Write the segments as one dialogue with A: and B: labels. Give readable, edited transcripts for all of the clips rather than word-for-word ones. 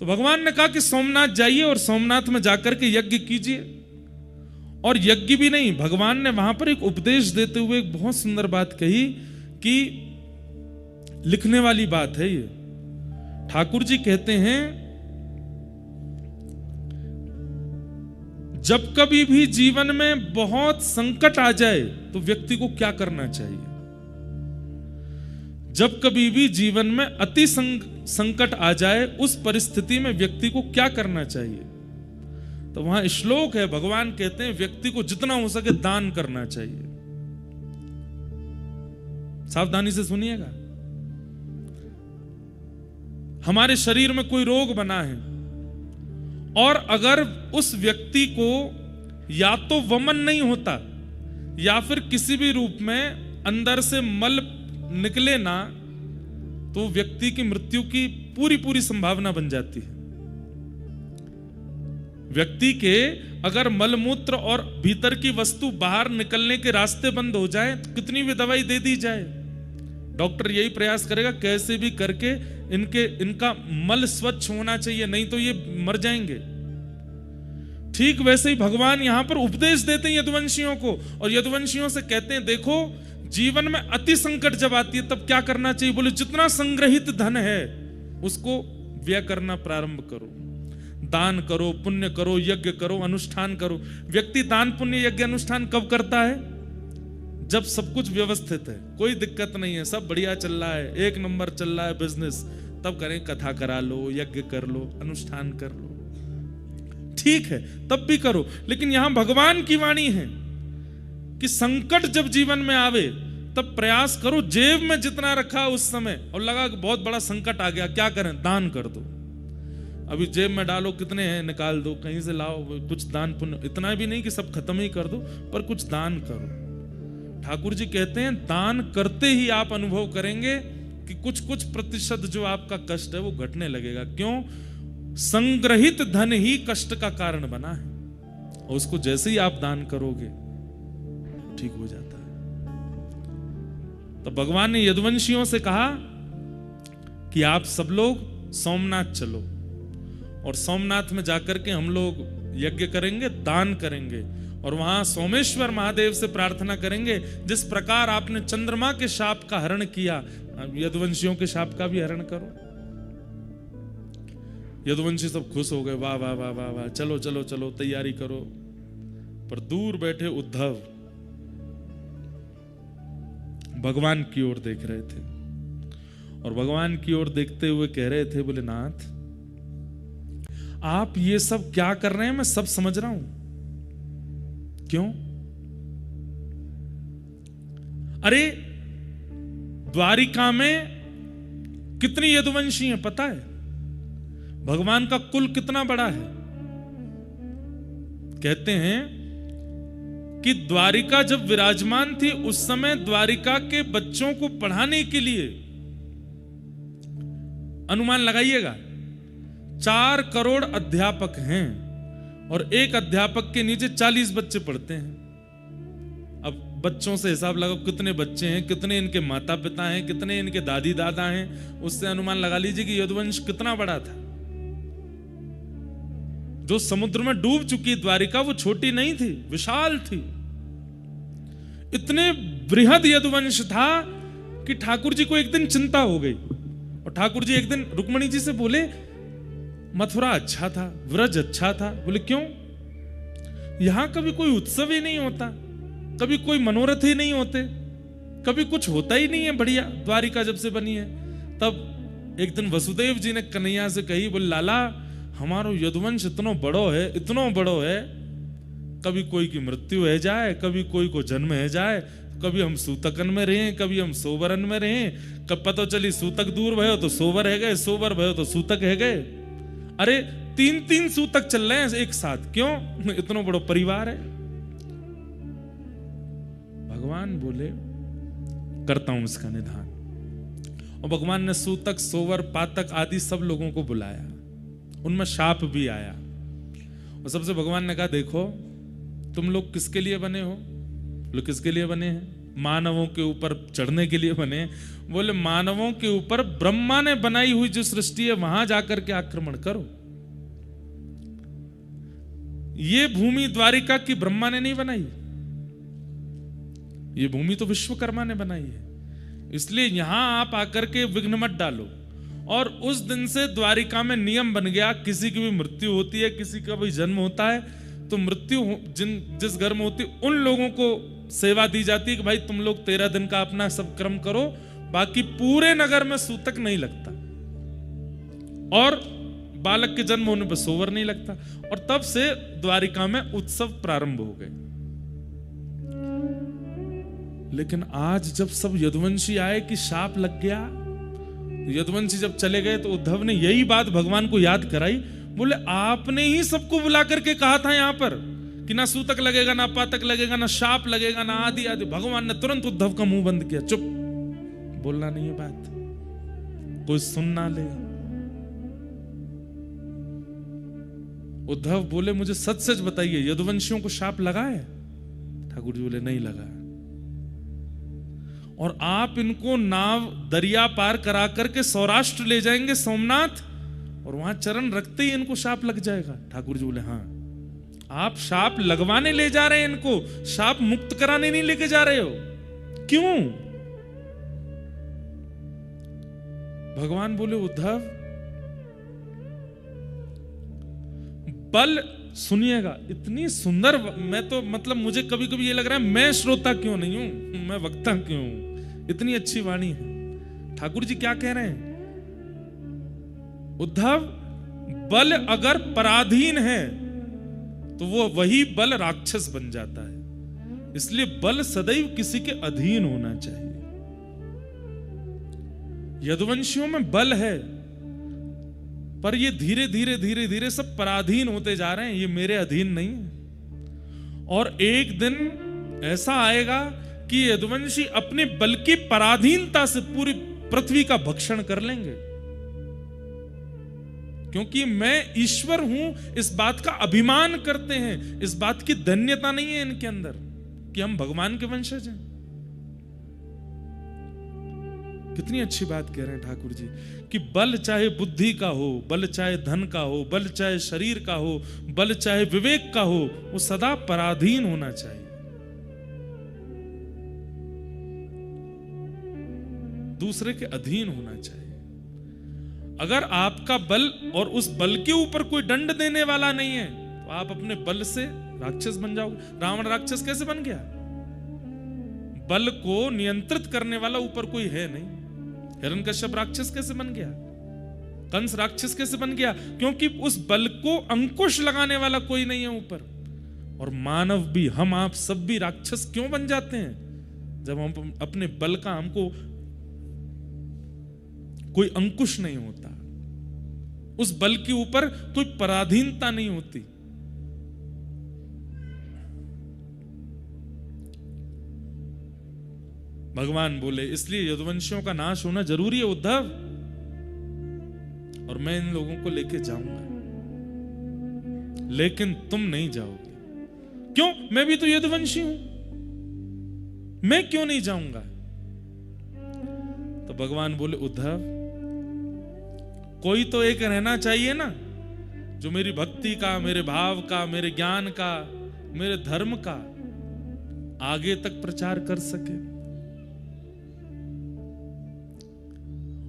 A: तो भगवान ने कहा कि सोमनाथ जाइए और सोमनाथ में जाकर के यज्ञ कीजिए। और यज्ञ भी नहीं, भगवान ने वहां पर एक उपदेश देते हुए एक बहुत सुंदर बात कही कि लिखने वाली बात है ये। ठाकुर जी कहते हैं, जब कभी भी जीवन में बहुत संकट आ जाए तो व्यक्ति को क्या करना चाहिए। जब कभी भी जीवन में अति संकट आ जाए उस परिस्थिति में व्यक्ति को क्या करना चाहिए। तो वहां श्लोक है, भगवान कहते हैं व्यक्ति को जितना हो सके दान करना चाहिए। सावधानी से सुनिएगा। हमारे शरीर में कोई रोग बना है और अगर उस व्यक्ति को या तो वमन नहीं होता या फिर किसी भी रूप में अंदर से मल निकले ना, तो व्यक्ति की मृत्यु की पूरी संभावना बन जाती है। व्यक्ति के अगर मलमूत्र और भीतर की वस्तु बाहर निकलने के रास्ते बंद हो जाए तो कितनी भी दवाई दे दी जाए, डॉक्टर यही प्रयास करेगा कैसे भी करके इनका मल स्वच्छ होना चाहिए, नहीं तो ये मर जाएंगे। ठीक वैसे ही भगवान यहां पर उपदेश देते हैं यदुवंशियों को, और यदुवंशियों से कहते हैं देखो जीवन में अति संकट जब आती है तब क्या करना चाहिए। बोले जितना संग्रहित धन है उसको व्यय करना प्रारंभ करो, दान करो, पुण्य करो, यज्ञ करो, अनुष्ठान करो। व्यक्ति दान पुण्य यज्ञ अनुष्ठान कब करता है? जब सब कुछ व्यवस्थित है, कोई दिक्कत नहीं है, सब बढ़िया चल रहा है, एक नंबर चल रहा है बिजनेस, तब करें, कथा करा लो, यज्ञ कर लो, अनुष्ठान कर लो, ठीक है, तब भी करो। लेकिन यहां भगवान की वाणी है कि संकट जब जीवन में आवे तब प्रयास करो, जेब में जितना रखा उस समय और लगा कि बहुत बड़ा संकट आ गया, क्या करें? दान कर दो। अभी जेब में डालो, कितने हैं निकाल दो, कहीं से लाओ, कुछ दान पुण्य, इतना भी नहीं कि सब खत्म ही कर दो, पर कुछ दान करो। ठाकुर जी कहते हैं दान करते ही आप अनुभव करेंगे कि कुछ कुछ प्रतिशत जो आपका कष्ट है वो घटने लगेगा। क्यों? संग्रहित धन ही कष्ट का कारण बना है, और उसको जैसे ही आप दान करोगे ठीक हो जाता है। तो भगवान ने यदुवंशियों से कहा कि आप सब लोग सोमनाथ चलो, और सोमनाथ में जाकर के हम लोग यज्ञ करेंगे, दान करेंगे, और वहां सोमेश्वर महादेव से प्रार्थना करेंगे जिस प्रकार आपने चंद्रमा के शाप का हरण किया, यदुवंशियों के शाप का भी हरण करो। यदुवंशी सब खुश हो गए, वाह वाह वाह वाह वाह, चलो चलो चलो तैयारी करो। पर दूर बैठे उद्धव भगवान की ओर देख रहे थे, और भगवान की ओर देखते हुए कह रहे थे, बोले नाथ आप ये सब क्या कर रहे हैं, मैं सब समझ रहा हूं। क्यों? अरे द्वारिका में कितनी यदुवंशी हैं पता है? भगवान का कुल कितना बड़ा है? कहते हैं कि द्वारिका जब विराजमान थी उस समय द्वारिका के बच्चों को पढ़ाने के लिए, अनुमान लगाइएगा, 4 करोड़ अध्यापक हैं, और एक अध्यापक के नीचे 40 बच्चे पढ़ते हैं। अब बच्चों से हिसाब लगाओ कितने बच्चे हैं, कितने इनके माता पिता हैं, कितने इनके दादी दादा हैं, उससे अनुमान लगा लीजिए कि यदुवंश कितना बड़ा था। जो समुद्र में डूब चुकी द्वारिका वो छोटी नहीं थी, विशाल थी। इतने बृहद यदुवंश था कि ठाकुर जी को एक दिन चिंता हो गई, और ठाकुर जी एक दिन रुक्मणी जी से बोले मथुरा अच्छा था, व्रज अच्छा था। बोले क्यों? यहां कभी कोई उत्सव ही नहीं होता, कभी कोई मनोरथ ही नहीं होते, कभी कुछ होता ही नहीं है बढ़िया, द्वारिका जब से बनी है। तब एक दिन वसुदेव जी ने कन्हैया से कही, बोले लाला हमारो यदुवंश इतनो बड़ो है, कभी कोई की मृत्यु है जाए, कभी कोई को जन्म है जाए, कभी हम सूतकन में रहे, कभी हम सोबरन में रहे, कब पता चली सूतक दूर भयो तो सोबर है गए, सोबर भयो तो सूतक है गए। अरे 3 सूतक चल रहे हैं एक साथ, क्यों? इतना बड़ा परिवार है। भगवान बोले करता हूं इसका निधान, और भगवान ने सूतक, सोवर, पातक आदि सब लोगों को बुलाया, उनमें शाप भी आया, और सबसे भगवान ने कहा देखो तुम लोग किसके लिए बने हो? लोग किसके लिए बने हैं? मानवों के ऊपर चढ़ने के लिए बने। बोले मानवों के ऊपर ब्रह्मा ने बनाई हुई जो सृष्टि है वहां जाकर के आक्रमण करो। ये भूमि द्वारिका की ब्रह्मा ने नहीं बनाई, ये भूमि तो विश्वकर्मा ने बनाई है। इसलिए यहां आप आकर के विघ्न मत डालो। और उस दिन से द्वारिका में नियम बन गया, किसी की भी मृत्यु होती है, किसी का भी जन्म होता है, तो मृत्यु जिस घर में होती है उन लोगों को सेवा दी जाती है कि भाई तुम लोग 13 दिन का अपना सब कर्म करो, बाकी पूरे नगर में सूतक नहीं लगता और बालक के जन्म होने पर सोवर नहीं लगता। और तब से द्वारिका में उत्सव प्रारंभ हो गए। लेकिन आज जब सब यदुवंशी आए कि शाप लग गया, यदुवंशी जब चले गए तो उद्धव ने यही बात भगवान को याद कराई। बोले आपने ही सबको बुला करके कहा था यहां पर कि ना सूतक लगेगा, ना पातक लगेगा, ना शाप लगेगा, ना आदि आदि। भगवान ने तुरंत उद्धव का मुंह बंद किया, चुप, बोलना नहीं है बात, कोई सुन ना ले। उद्धव बोले मुझे सच सच बताइए, यदुवंशियों को शाप लगा है? ठाकुर जी बोले नहीं लगा। और आप इनको नाव दरिया पार करा करके सौराष्ट्र ले जाएंगे, सोमनाथ, और वहां चरण रखते ही इनको शाप लग जाएगा? ठाकुर जी बोले हाँ। आप शाप लगवाने ले जा रहे हैं, इनको शाप मुक्त कराने नहीं लेके जा रहे हो, क्यों? भगवान बोले उद्धव बल, सुनिएगा, इतनी सुंदर, मैं तो मतलब मुझे कभी कभी ये लग रहा है मैं श्रोता क्यों नहीं हूं, मैं वक्ता क्यों हूं, इतनी अच्छी वाणी है। ठाकुर जी क्या कह रहे हैं? उद्धव बल अगर पराधीन है तो वो वही बल राक्षस बन जाता है। इसलिए बल सदैव किसी के अधीन होना चाहिए। यदुवंशियों में बल है, पर ये धीरे धीरे धीरे धीरे सब पराधीन होते जा रहे हैं, ये मेरे अधीन नहीं है। और एक दिन ऐसा आएगा कि यदुवंशी अपने बल की पराधीनता से पूरी पृथ्वी का भक्षण कर लेंगे, क्योंकि मैं ईश्वर हूं इस बात का अभिमान करते हैं। इस बात की धन्यता नहीं है इनके अंदर कि हम भगवान के वंशज हैं। कितनी अच्छी बात कह रहे हैं ठाकुर जी कि बल चाहे बुद्धि का हो, बल चाहे धन का हो, बल चाहे शरीर का हो, बल चाहे विवेक का हो, वो सदा पराधीन होना चाहिए, दूसरे के अधीन होना चाहिए। अगर आपका बल और उस बल के ऊपर कोई दंड देने वाला नहीं है तो आप अपने बल से राक्षस बन जाओगे। रावण राक्षस कैसे बन गया? बल को नियंत्रित करने वाला ऊपर कोई है नहीं। हिरण्यकश्यप राक्षस कैसे बन गया? कंस राक्षस कैसे बन गया? क्योंकि उस बल को अंकुश लगाने वाला कोई नहीं है ऊपर। और मानव भी, हम आप सब भी राक्षस क्यों बन जाते हैं? जब हम अपने बल का, हमको कोई अंकुश नहीं होता, उस बल के ऊपर कोई पराधीनता नहीं होती। भगवान बोले इसलिए यदुवंशियों का नाश होना जरूरी है उद्धव, और मैं इन लोगों को लेके जाऊंगा, लेकिन तुम नहीं जाओगे। क्यों? मैं भी तो यदुवंशी हूं, मैं क्यों नहीं जाऊंगा? तो भगवान बोले उद्धव कोई तो एक रहना चाहिए ना, जो मेरी भक्ति का, मेरे भाव का, मेरे ज्ञान का, मेरे धर्म का आगे तक प्रचार कर सके।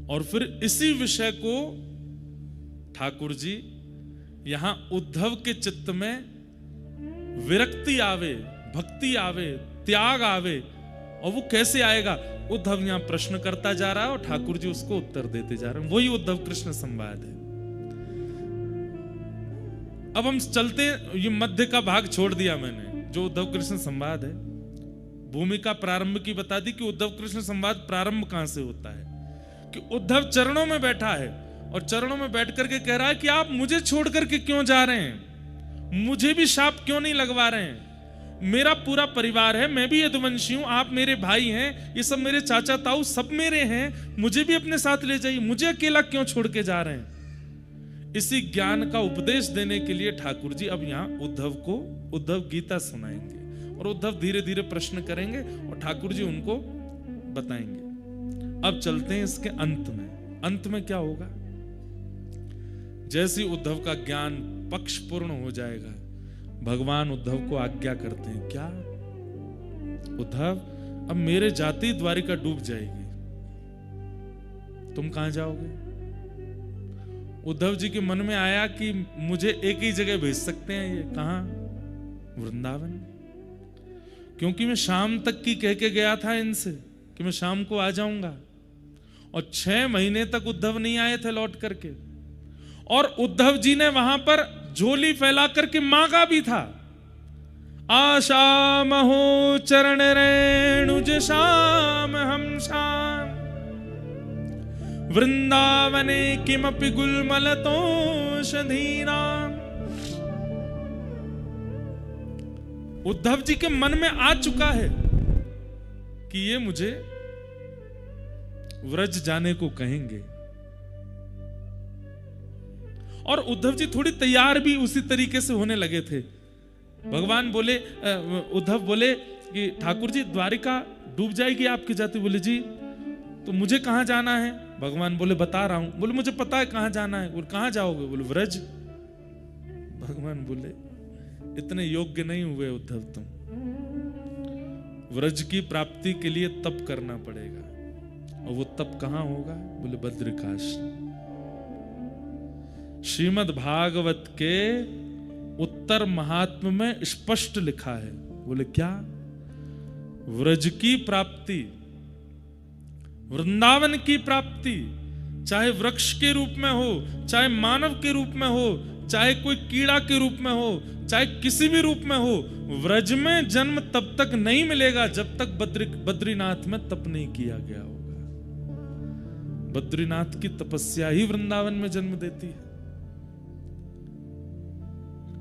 A: और फिर इसी विषय को ठाकुर जी यहां उद्धव के चित्त में विरक्ति आवे, भक्ति आवे, त्याग आवे। और वो कैसे आएगा? उद्धव यहां प्रश्न करता जा रहा है और ठाकुर जी उसको उत्तर देते जा रहे हैं। वही उद्धव कृष्ण संवाद है। अब हम चलते, ये मध्य का भाग छोड़ दिया मैंने, जो उद्धव कृष्ण संवाद है। भूमिका प्रारंभ की बता दी कि उद्धव कृष्ण संवाद प्रारंभ कहां से होता है, कि उद्धव चरणों में बैठा है और चरणों में बैठ करके कह रहा है कि आप मुझे छोड़ करके क्यों जा रहे हैं, मुझे भी शाप क्यों नहीं लगवा रहे हैं, मेरा पूरा परिवार है, मैं भी यदुवंशी हूं, आप मेरे भाई हैं, ये सब मेरे चाचा ताऊ सब मेरे हैं, मुझे भी अपने साथ ले जाइए, मुझे अकेला क्यों छोड़ के जा रहे हैं। इसी ज्ञान का उपदेश देने के लिए ठाकुर जी अब यहां उद्धव को उद्धव गीता सुनाएंगे। और उद्धव धीरे धीरे प्रश्न करेंगे और ठाकुर जी उनको बताएंगे। अब चलते हैं इसके अंत में। अंत में क्या होगा? जैसे उद्धव का ज्ञान पक्ष पूर्ण हो जाएगा, भगवान उद्धव को आज्ञा करते हैं, क्या उद्धव, अब मेरे जाते ही द्वारिका डूब जाएगी, तुम कहां जाओगे? उद्धव जी के मन में आया कि मुझे एक ही जगह भेज सकते हैं, ये कहां? वृंदावन। क्योंकि मैं शाम तक की कह के गया था इनसे कि मैं शाम को आ जाऊंगा, और 6 महीने तक उद्धव नहीं आए थे लौट करके। और उद्धव जी ने वहां पर झोली फैला करके मांगा भी था, आशा महो चरण रेणुज श्याम हम श्याम वृंदावने किमपि गुलमलतोषधीनाम। उद्धव जी के मन में आ चुका है कि ये मुझे व्रज जाने को कहेंगे, और उद्धव जी थोड़ी तैयार भी उसी तरीके से होने लगे थे। भगवान बोले, उद्धव बोले कि ठाकुर जी द्वारिका डूब जाएगी आपके जाते। बोले जी तो मुझे कहां जाना है? भगवान बोले बता रहा हूं। बोले मुझे पता है कहां जाना है। बोले कहां जाओगे? बोले व्रज। भगवान बोले इतने योग्य नहीं हुए उद्धव तुम, व्रज की प्राप्ति के लिए तप करना पड़ेगा। और वो तप कहां होगा? बोले बद्रिकाश्रम। श्रीमद् भागवत के उत्तर महात्म्य में स्पष्ट लिखा है। बोले क्या? व्रज की प्राप्ति, वृंदावन की प्राप्ति, चाहे वृक्ष के रूप में हो, चाहे मानव के रूप में हो, चाहे कोई कीड़ा के रूप में हो, चाहे किसी भी रूप में हो, व्रज में जन्म तब तक नहीं मिलेगा जब तक बद्रीनाथ में तप नहीं किया गया होगा। बद्रीनाथ की तपस्या ही वृंदावन में जन्म देती है।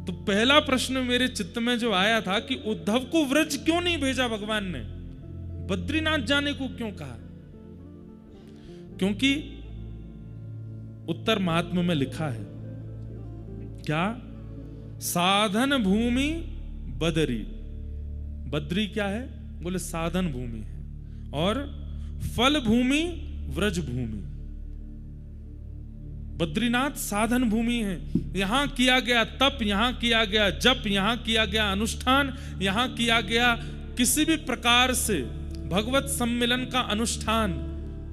A: तो पहला प्रश्न मेरे चित्त में जो आया था कि उद्धव को व्रज क्यों नहीं भेजा भगवान ने, बद्रीनाथ जाने को क्यों कहा? क्योंकि उत्तर महात्म्य में लिखा है क्या? साधन भूमि बदरी। बद्री क्या है? बोले साधन भूमि है, और फल भूमि व्रज भूमि। बद्रीनाथ साधन भूमि है, यहां किया गया तप, यहां किया गया जप, यहां किया गया अनुष्ठान, यहां किया गया किसी भी प्रकार से भगवत सम्मिलन का अनुष्ठान,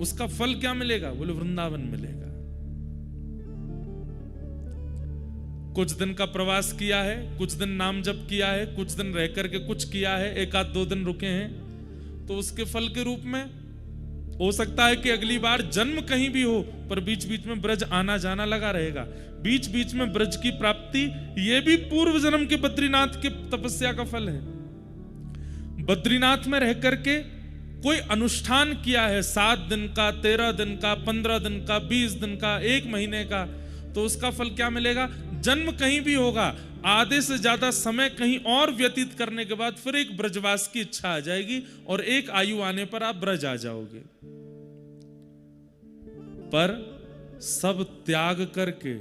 A: उसका फल क्या मिलेगा? बोले वृंदावन मिलेगा। कुछ दिन का प्रवास किया है, कुछ दिन नाम जप किया है, कुछ दिन रह करके कुछ किया है, 1-2 दिन रुके हैं, तो उसके फल के रूप में हो सकता है कि अगली बार जन्म कहीं भी हो, पर बीच बीच में ब्रज आना जाना लगा रहेगा। बीच बीच में ब्रज की प्राप्ति, यह भी पूर्व जन्म के बद्रीनाथ के तपस्या का फल है। बद्रीनाथ में रह करके कोई अनुष्ठान किया है, 7 दिन का, 13 दिन का, 15 दिन का, 20 दिन का, 1 महीने का, तो उसका फल क्या मिलेगा? जन्म कहीं भी होगा, आधे से ज्यादा समय कहीं और व्यतीत करने के बाद फिर एक ब्रजवास की इच्छा आ जाएगी, और एक आयु आने पर आप ब्रज आ जाओगे। पर सब त्याग करके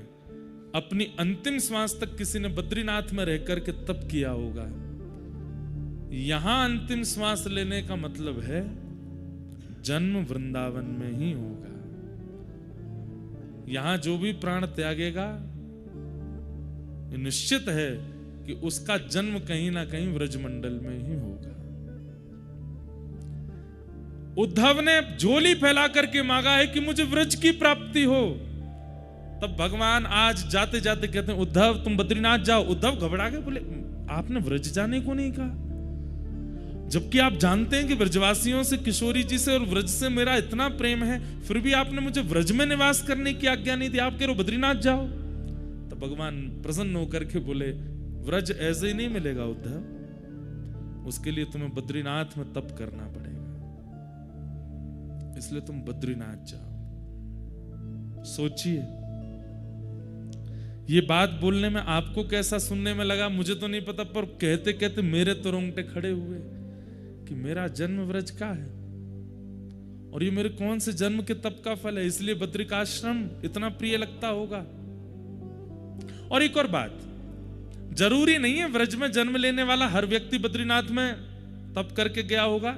A: अपनी अंतिम श्वास तक किसी ने बद्रीनाथ में रह करके तप किया होगा। यहां अंतिम श्वास लेने का मतलब है जन्म वृंदावन में ही होगा। यहां जो भी प्राण त्यागेगा, निश्चित है कि उसका जन्म कहीं ना कहीं व्रजमंडल में ही होगा। उद्धव ने झोली फैला करके मांगा है कि मुझे व्रज की प्राप्ति हो, तब भगवान आज जाते जाते कहते हैं उद्धव तुम बद्रीनाथ जाओ। उद्धव घबरा गए, बोले आपने व्रज जाने को नहीं कहा, जबकि आप जानते हैं कि ब्रजवासियों से, किशोरी जी से और व्रज से मेरा इतना प्रेम है, फिर भी आपने मुझे व्रज में निवास करने की आज्ञा नहीं दी, आप कह रहे हो बद्रीनाथ जाओ। तो भगवान प्रसन्न होकर के बोले व्रज ऐसे ही नहीं मिलेगा उद्धव, उसके लिए तुम्हें बद्रीनाथ में तप करना पड़ेगा, इसलिए तुम बद्रीनाथ जाओ। सोचिए, ये बात बोलने में आपको कैसा सुनने में लगा मुझे तो नहीं पता, पर कहते कहते मेरे तो रोंगटे खड़े हुए कि मेरा जन्म व्रज का है और ये मेरे कौन से जन्म के तप का फल है, इसलिए बद्रिकाश्रम इतना प्रिय लगता होगा। और एक और बात, जरूरी नहीं है व्रज में जन्म लेने वाला हर व्यक्ति बद्रीनाथ में तप करके गया होगा,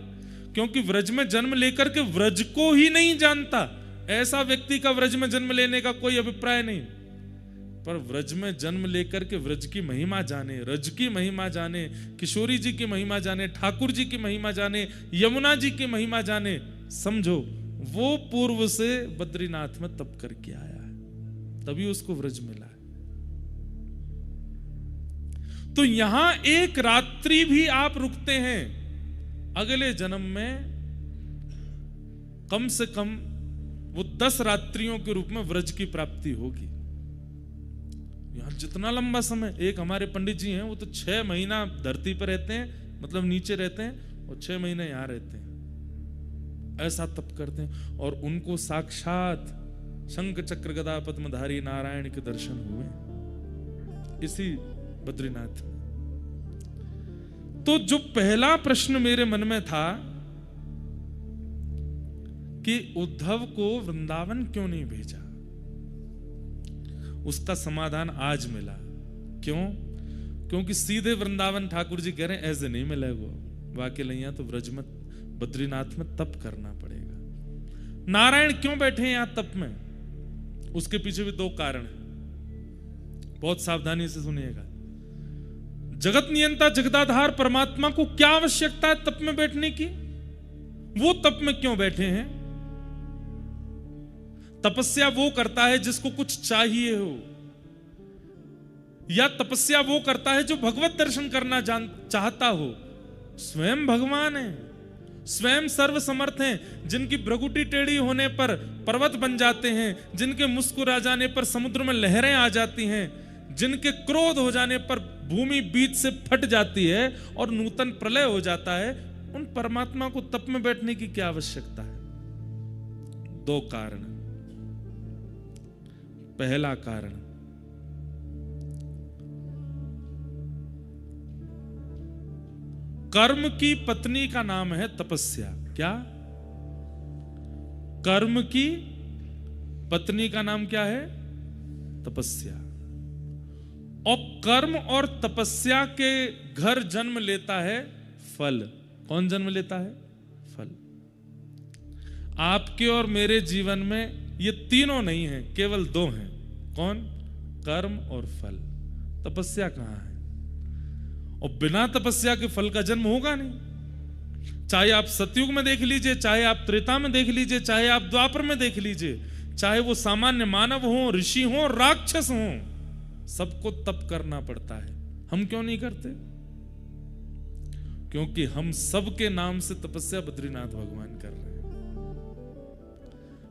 A: क्योंकि व्रज में जन्म लेकर के व्रज को ही नहीं जानता ऐसा व्यक्ति का व्रज में जन्म लेने का कोई अभिप्राय नहीं। पर व्रज में जन्म लेकर के व्रज की महिमा जाने, रज की महिमा जाने, किशोरी जी की महिमा जाने, ठाकुर जी की महिमा जाने, यमुना जी की महिमा जाने, समझो वो पूर्व से बद्रीनाथ में तप करके आया है, तभी उसको व्रज मिला है। तो यहां एक रात्रि भी आप रुकते हैं, अगले जन्म में कम से कम वो 10 रात्रियों के रूप में व्रज की प्राप्ति होगी। यहां जितना लंबा समय, एक हमारे पंडित जी हैं वो तो 6 महीना धरती पर रहते हैं, मतलब नीचे रहते हैं, और 6 महीने यहां रहते हैं, ऐसा तप करते हैं, और उनको साक्षात शंख चक्र गदा पद्मधारी नारायण के दर्शन हुए इसी बद्रीनाथ में। तो जो पहला प्रश्न मेरे मन में था कि उद्धव को वृंदावन क्यों नहीं भेजा, उसका समाधान आज मिला। क्यों? क्योंकि सीधे वृंदावन ठाकुर जी कह रहे हैं ऐसे नहीं मिलेगा, वाकई लिया तो व्रज में बद्रीनाथ में तप करना पड़ेगा। नारायण क्यों बैठे हैं यहां तप में, उसके पीछे भी 2 कारण हैं, बहुत सावधानी से सुनिएगा। जगत नियंता जगदाधार परमात्मा को क्या आवश्यकता है तप में बैठने की, वो तप में क्यों बैठे हैं? तपस्या वो करता है जिसको कुछ चाहिए हो, या तपस्या वो करता है जो भगवत दर्शन करना चाहता हो। स्वयं भगवान है, स्वयं सर्व समर्थ हैं, जिनकी भ्रगुटी टेढ़ी होने पर पर्वत बन जाते हैं, जिनके मुस्कुरा जाने पर समुद्र में लहरें आ जाती हैं, जिनके क्रोध हो जाने पर भूमि बीच से फट जाती है और नूतन प्रलय हो जाता है, उन परमात्मा को तप में बैठने की क्या आवश्यकता है? 2 कारण। पहला कारण, कर्म की पत्नी का नाम है तपस्या। क्या? कर्म की पत्नी का नाम क्या है? तपस्या। और कर्म और तपस्या के घर जन्म लेता है फल। कौन जन्म लेता है? फल। आपके और मेरे जीवन में ये तीनों नहीं है, केवल 2 हैं। कौन? कर्म और फल। तपस्या कहां है? और बिना तपस्या के फल का जन्म होगा नहीं। चाहे आप सतयुग में देख लीजिए, चाहे आप त्रेता में देख लीजिए, चाहे आप द्वापर में देख लीजिए, चाहे वो सामान्य मानव हो, ऋषि हो, राक्षस हो, सबको तप करना पड़ता है। हम क्यों नहीं करते? क्योंकि हम सबके नाम से तपस्या बद्रीनाथ भगवान कर रहे हैं।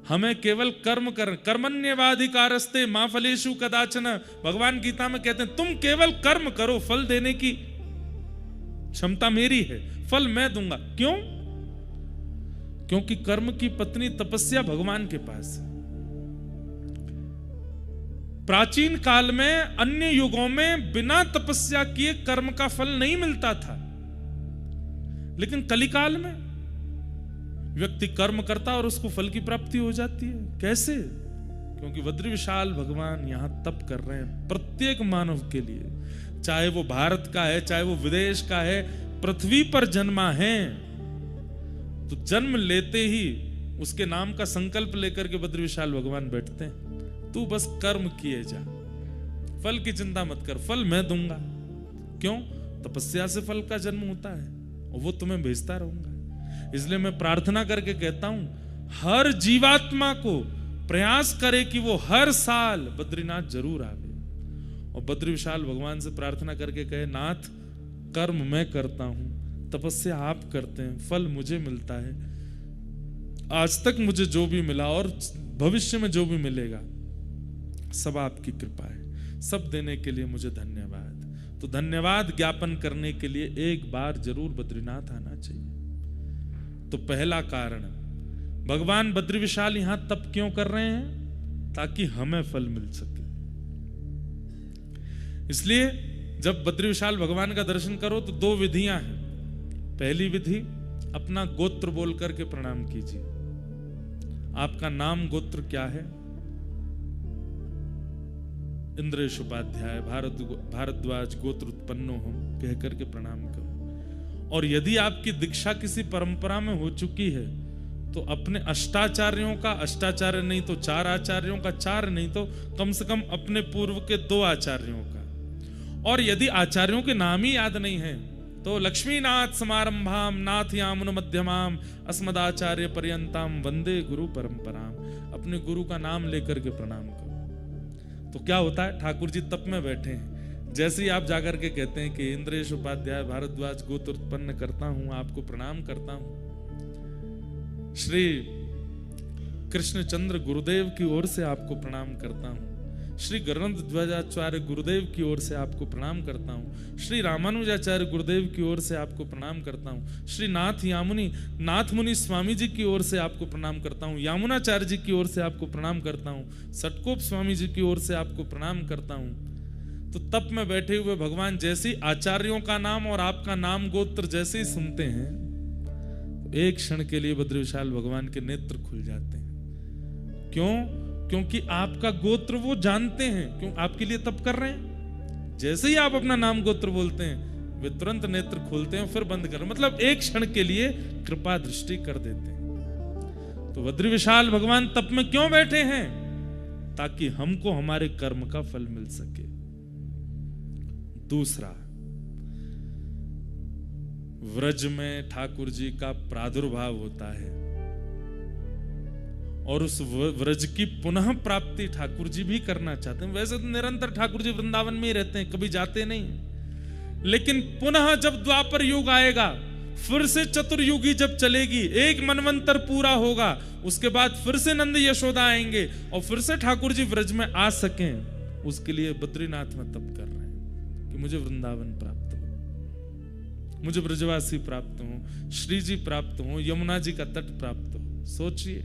A: हमें केवल कर्म कर, कर्मण्येवाधिकारस्ते मा फलेषु कदाचन, भगवान गीता में कहते हैं तुम केवल कर्म करो, फल देने की क्षमता मेरी है, फल मैं दूंगा। क्यों? क्योंकि कर्म की पत्नी तपस्या भगवान के पास है। प्राचीन काल में, अन्य युगों में बिना तपस्या किए कर्म का फल नहीं मिलता था, लेकिन कलिकाल में व्यक्ति कर्म करता और उसको फल की प्राप्ति हो जाती है। कैसे? क्योंकि बद्री विशाल भगवान यहां तप कर रहे हैं प्रत्येक मानव के लिए, चाहे वो भारत का है, चाहे वो विदेश का है, पृथ्वी पर जन्मा है तो जन्म लेते ही उसके नाम का संकल्प लेकर के बद्री विशाल भगवान बैठते हैं। तू बस कर्म किए जा, फल की चिंता मत कर, फल मैं दूंगा। क्यों? तपस्या से फल का जन्म होता है और वो तुम्हें भेजता रहूंगा। इसलिए मैं प्रार्थना करके कहता हूं, हर जीवात्मा को प्रयास करे कि वो हर साल बद्रीनाथ जरूर आवे और बद्री विशाल भगवान से प्रार्थना करके कहे, नाथ कर्म मैं करता हूं, तपस्या आप करते हैं, फल मुझे मिलता है। आज तक मुझे जो भी मिला और भविष्य में जो भी मिलेगा सब आपकी कृपा है, सब देने के लिए मुझे धन्यवाद। तो धन्यवाद ज्ञापन करने के लिए एक बार जरूर बद्रीनाथ आना चाहिए। तो पहला कारण, भगवान बद्री विशाल यहां तप क्यों कर रहे हैं? ताकि हमें फल मिल सके। इसलिए जब बद्री विशाल भगवान का दर्शन करो तो 2 विधियां हैं। पहली विधि, अपना गोत्र बोल करके प्रणाम कीजिए। आपका नाम गोत्र क्या है? इंद्रेश उपाध्याय भारद्वाज गोत्र उत्पन्नो हम कह करके प्रणाम करो। और यदि आपकी दीक्षा किसी परंपरा में हो चुकी है तो अपने अष्टाचार्यों का, अष्टाचार्य नहीं तो 4 आचार्यों का, 4 नहीं तो कम से कम अपने पूर्व के 2 आचार्यों का। और यदि आचार्यों के नाम ही याद नहीं है तो लक्ष्मीनाथ समारंभाम नाथयामुन मध्यमाम अस्मदाचार्य पर्यंताम वंदे गुरु परंपराम, अपने गुरु का नाम लेकर के प्रणाम करो। तो क्या होता है, ठाकुर जी तप में बैठे हैं, जैसे ही आप जाकर के कहते हैं कि इंद्रेश उपाध्याय भारद्वाज गोत्र उत्पन्न करता हूं, आपको प्रणाम करता हूं, श्री कृष्णचंद्र गुरुदेव की ओर से आपको प्रणाम करता हूं, श्री ग्रंथ ध्वजाचार्य गुरुदेव की ओर से आपको प्रणाम करता हूं, श्री रामानुजाचार्य गुरुदेव की ओर से आपको प्रणाम करता हूं, श्री नाथ मुनि स्वामी जी की ओर से आपको प्रणाम करता हूं, यामुनाचार्य जी की ओर से आपको प्रणाम करता हूं, सटकोप स्वामी जी की ओर से आपको प्रणाम करता हूं। तो तप में बैठे हुए भगवान जैसे आचार्यों का नाम और आपका नाम गोत्र जैसे ही सुनते हैं, एक क्षण के लिए बद्री विशाल भगवान के नेत्र खुल जाते हैं। क्यों? क्योंकि आपका गोत्र वो जानते हैं, क्यों आपके लिए तप कर रहे हैं। जैसे ही आप अपना नाम गोत्र बोलते हैं वे तुरंत नेत्र खोलते हैं, फिर बंद कर, मतलब एक क्षण के लिए कृपा दृष्टि कर देते हैं। तो बद्री विशाल भगवान तप में क्यों बैठे हैं? ताकि हमको हमारे कर्म का फल मिल सके। दूसरा, व्रज में ठाकुर जी का प्रादुर्भाव होता है और उस व्रज की पुनः प्राप्ति ठाकुर जी भी करना चाहते हैं। वैसे तो निरंतर ठाकुर जी वृंदावन में ही रहते हैं, कभी जाते नहीं, लेकिन पुनः जब द्वापर युग आएगा, फिर से चतुर्युगी जब चलेगी, एक मनवंतर पूरा होगा, उसके बाद फिर से नंद यशोदा आएंगे और फिर से ठाकुर जी व्रज में आ सकें, उसके लिए बद्रीनाथ में तप कर रहे हैं कि मुझे वृंदावन प्राप्त हो, मुझे ब्रजवासी प्राप्त हो, श्री जी प्राप्त हो, यमुना जी का तट प्राप्त हो। सोचिए,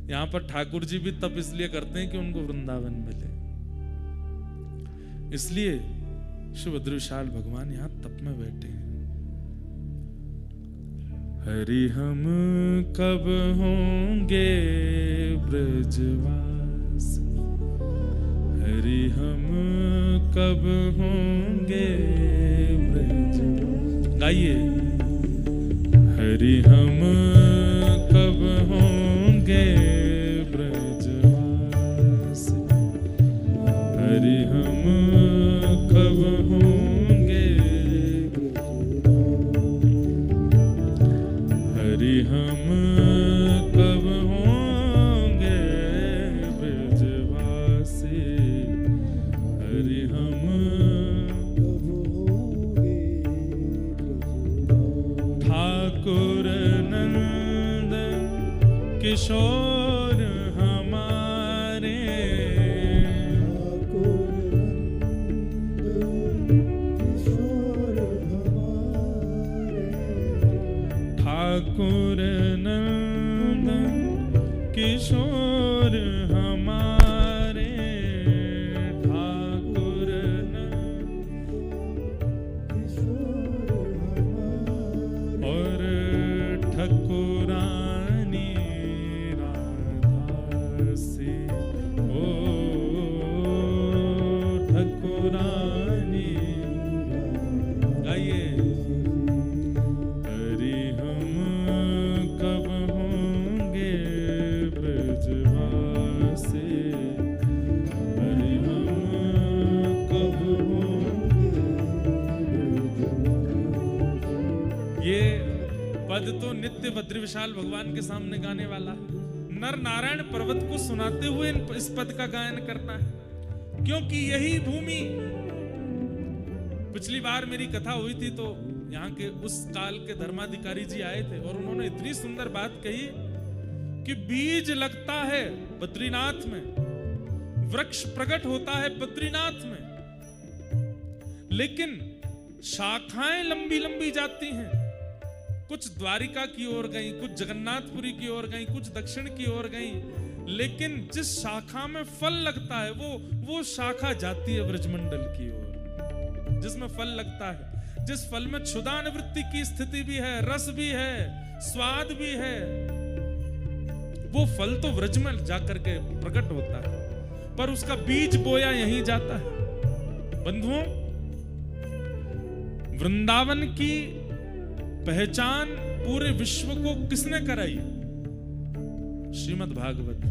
A: यहां पर ठाकुर जी भी तप इसलिए करते हैं कि उनको वृंदावन मिले, इसलिए श्री बद्री विशाल भगवान यहां तप में बैठे हैं। हरि हम कब होंगे ब्रजवास, हरि हम कब होंगे ब्रजवास। गाइए, हरि हम कब होंगे ब्रजवास, हरि हम कब होंगे, हरि हम कब होंगे ब्रजवासी, हरि हम कब होंगे ठाकुर नंद किशोर हमारे, ठाकुर नंद किशोर हमारे, ठाकुर और ठकुरानी राधा से, ओ ठकुरानी। गाइए, हरि हम कब होंगे ब्रजवासी, हरि हम कब होंगे। ये पद तो नित्य बद्री विशाल भगवान के सामने गाने वाला है। नर नारायण पर्वत को सुनाते हुए इस पद का गायन करना है, क्योंकि यही भूमि, पिछली बार मेरी कथा हुई थी तो यहाँ के उस काल के धर्माधिकारी जी आए थे और उन्होंने इतनी सुंदर बात कही कि बीज लगता है बद्रीनाथ में, वृक्ष प्रकट होता है बद्रीनाथ में, लेकिन शाखाएं लंबी लंबी जाती हैं। कुछ द्वारिका की ओर गई, कुछ जगन्नाथपुरी की ओर गई, कुछ दक्षिण की ओर गई, लेकिन जिस शाखा में फल लगता है वो शाखा जाती है ब्रजमंडल की ओर, जिसमें फल लगता है, जिस फल में क्षुधा निवृत्ति की स्थिति भी है, रस भी है, स्वाद भी है, वो फल तो व्रज में जाकर के प्रकट होता है। पर उसका बीज बोया यहीं जाता है। बंधुओं, वृंदावन की पहचान पूरे विश्व को किसने कराई? श्रीमद् भागवत।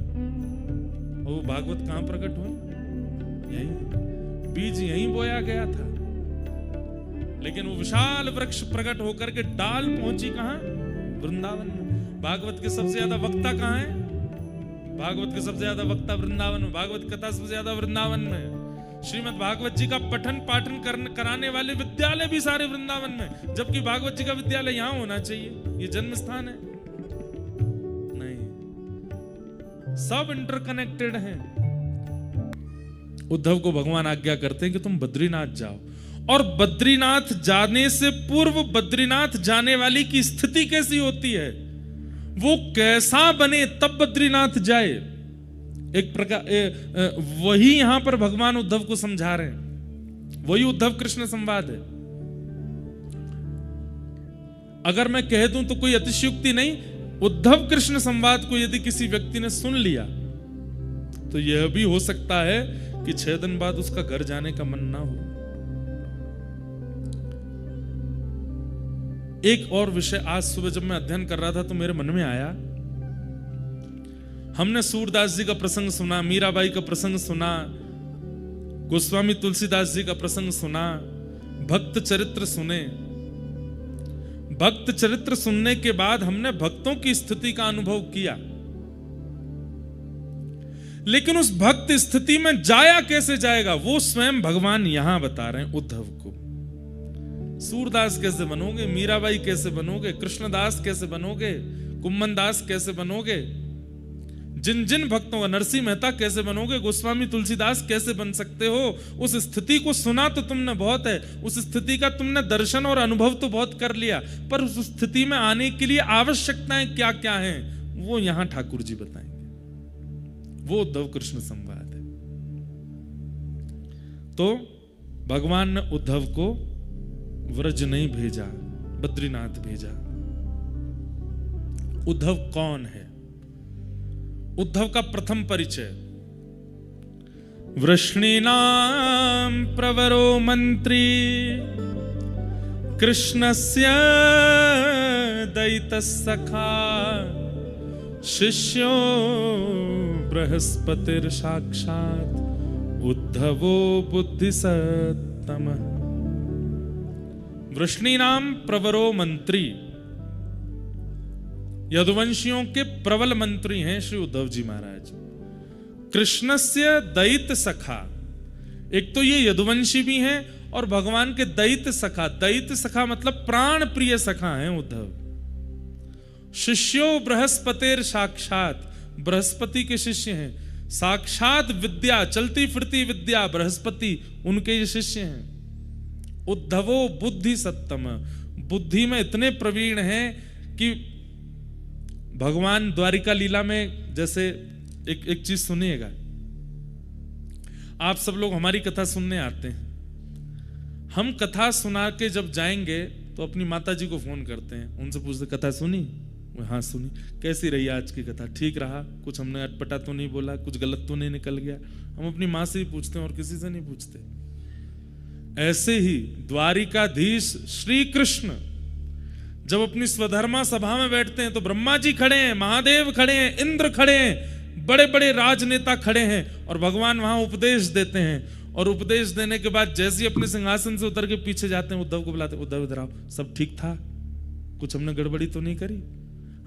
A: वो भागवत कहां प्रकट हुए? यहीं, बीज यहीं बोया गया था। लेकिन वो विशाल वृक्ष प्रकट होकर के डाल पहुंची कहां? वृंदावन में। भागवत के सबसे ज्यादा वक्ता कहां है? भागवत के सबसे ज्यादा वक्ता वृंदावन में। भागवत कथा सबसे ज्यादा वृंदावन में। श्रीमद् भागवत जी का पठन पाठन कराने वाले विद्यालय भी सारे वृंदावन में, जबकि भागवत जी का विद्यालय यहां होना चाहिए, ये जन्म स्थान है। नहीं, सब इंटरकनेक्टेड हैं। उद्धव को भगवान आज्ञा करते हैं कि तुम बद्रीनाथ जाओ, और बद्रीनाथ जाने से पूर्व बद्रीनाथ जाने वाली की स्थिति कैसी होती है, वो कैसा बने तब बद्रीनाथ जाए। एक प्रकार वही यहां पर भगवान उद्धव को समझा रहे हैं। वही उद्धव कृष्ण संवाद है। अगर मैं कह दूं तो कोई अतिशयोक्ति नहीं। उद्धव कृष्ण संवाद को यदि किसी व्यक्ति ने सुन लिया तो यह भी हो सकता है कि 6 दिन बाद उसका घर जाने का मन ना हो। एक और विषय आज सुबह जब मैं अध्ययन कर रहा था तो मेरे मन में आया। हमने सूरदास जी का प्रसंग सुना, मीराबाई का प्रसंग सुना, गोस्वामी तुलसीदास जी का प्रसंग सुना, भक्त चरित्र सुने। भक्त चरित्र सुनने के बाद हमने भक्तों की स्थिति का अनुभव किया, लेकिन उस भक्त स्थिति में जाया कैसे जाएगा वो स्वयं भगवान यहां बता रहे हैं उद्धव को। सूरदास कैसे बनोगे, मीराबाई कैसे बनोगे, कृष्णदास कैसे बनोगे, कुम्मनदास कैसे बनोगे, जिन जिन भक्तों का, नरसिंह मेहता कैसे बनोगे, गोस्वामी तुलसीदास कैसे बन सकते हो। उस स्थिति को सुना तो तुमने बहुत है, उस स्थिति का तुमने दर्शन और अनुभव तो बहुत कर लिया, पर उस स्थिति में आने के लिए आवश्यकताएं क्या क्या हैं वो यहां ठाकुर जी बताएंगे। वो उद्धव कृष्ण संवाद है। तो भगवान ने उद्धव को व्रज नहीं भेजा, बद्रीनाथ भेजा। उद्धव कौन है? उद्धव का प्रथम परिचय, वृष्णीनां प्रवरो मंत्री कृष्णस्य दयितस्सखा शिष्यो बृहस्पतिर साक्षात् उद्धवो बुद्धिसत्तमः। वृष्णीनाम प्रवरो मंत्री, यदुवंशियों के प्रबल मंत्री हैं श्री उद्धव जी महाराज। कृष्णस्य दयित सखा, एक तो ये यदुवंशी भी हैं और भगवान के दयित सखा। दयित सखा मतलब प्राण प्रिय सखा हैं उद्धव। शिष्यो बृहस्पतिर साक्षात, बृहस्पति के शिष्य हैं। साक्षात विद्या, चलती फिरती विद्या, बृहस्पति उनके ये शिष्य हैं। उद्धवो बुद्धि सत्तम, बुद्धि में इतने प्रवीण हैं कि भगवान द्वारिका लीला में, जैसे एक चीज सुनिएगा, आप सब लोग हमारी कथा सुनने आते हैं, हम कथा सुना के जब जाएंगे तो अपनी माता जी को फोन करते हैं, उनसे पूछते कथा सुनी? हाँ सुनी। कैसी रही आज की कथा? ठीक रहा? कुछ हमने अटपटा तो नहीं बोला? कुछ गलत तो नहीं निकल गया? हम अपनी माँ से ही पूछते हैं और किसी से नहीं पूछते। ऐसे ही द्वारिकाधीश श्री कृष्ण जब अपनी स्वधर्मा सभा में बैठते हैं तो ब्रह्मा जी खड़े हैं, महादेव खड़े हैं, इंद्र खड़े हैं, बड़े बड़े राजनेता खड़े हैं, और भगवान वहां उपदेश देते हैं। और उपदेश देने के बाद जैसे ही अपने सिंहासन से उतर के पीछे जाते हैं, उद्धव को बुलाते, उद्धव इधर आओ, सब ठीक था? कुछ हमने गड़बड़ी तो नहीं करी?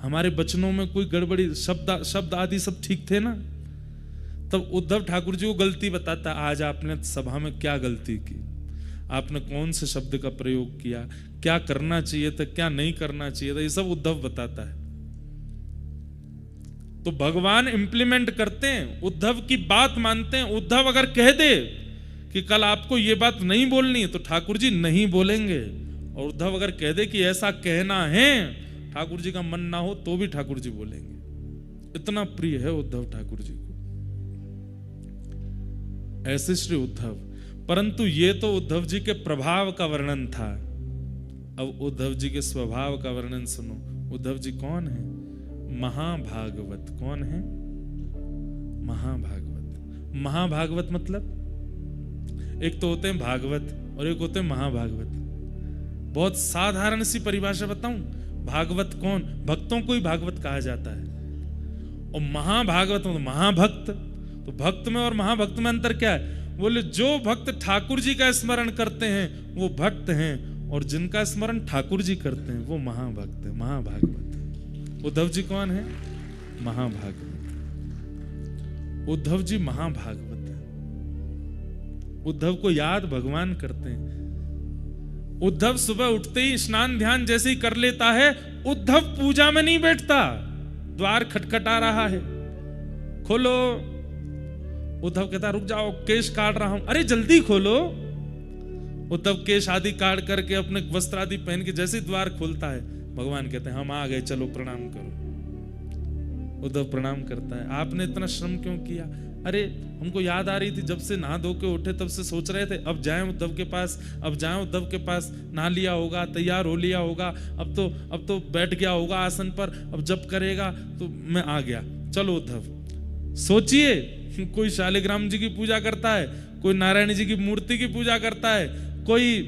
A: हमारे वचनों में कोई गड़बड़ी, शब्द आदि सब ठीक थे ना? तब उद्धव ठाकुर जी को गलती बताता, आज आपने सभा में क्या गलती की, आपने कौन से शब्द का प्रयोग किया, क्या करना चाहिए था, क्या नहीं करना चाहिए था, ये सब उद्धव बताता है। तो भगवान इंप्लीमेंट करते हैं, उद्धव की बात मानते हैं। उद्धव अगर कह दे कि कल आपको ये बात नहीं बोलनी तो ठाकुर जी नहीं बोलेंगे, और उद्धव अगर कह दे कि ऐसा कहना है, ठाकुर जी का मन ना हो तो भी ठाकुर जी बोलेंगे। इतना प्रिय है उद्धव ठाकुर जी को। ऐसे श्री उद्धव। परंतु ये तो उद्धव जी के प्रभाव का वर्णन था। अब उद्धव जी के स्वभाव का वर्णन सुनो। उद्धव जी कौन है? महाभागवत। कौन है? महाभागवत। महाभागवत मतलब एक तो होते हैं भागवत और एक होते हैं महाभागवत। बहुत साधारण सी परिभाषा बताऊं, भागवत कौन? भक्तों को ही भागवत कहा जाता है। और महाभागवत तो महाभक्त। तो भक्त में और महाभक्त में अंतर क्या है? बोले जो भक्त ठाकुर जी का स्मरण करते हैं वो भक्त हैं, और जिनका स्मरण ठाकुर जी करते हैं वो महाभक्त है, महाभागवत। उद्धव जी कौन है? महाभागवत। उद्धव जी महाभागवत है। उद्धव को याद भगवान करते हैं। उद्धव सुबह उठते ही स्नान ध्यान जैसे ही कर लेता है, उद्धव पूजा में नहीं बैठता, द्वार खटखटा रहा है, खोलो। उद्धव कहता रुक जाओ, केश काट रहा हूं। अरे जल्दी खोलो। उद्धव केश आदि काट करके अपने वस्त्र आदि पहन के जैसे द्वार खोलता है, भगवान कहते हैं हम आ गए, चलो प्रणाम करो। उद्धव प्रणाम करता है। आपने इतना श्रम क्यों किया? अरे हमको याद आ रही थी, जब से नहा धो के उठे तब से सोच रहे थे अब जाएं उद्धव के पास, अब जाएं उद्धव के पास। नहा लिया होगा, तैयार हो लिया होगा, अब तो बैठ गया होगा आसन पर, अब जब करेगा तो मैं आ गया। चलो उद्धव। सोचिए, कोई शालिग्राम जी की पूजा करता है, कोई नारायण जी की मूर्ति की पूजा करता है, कोई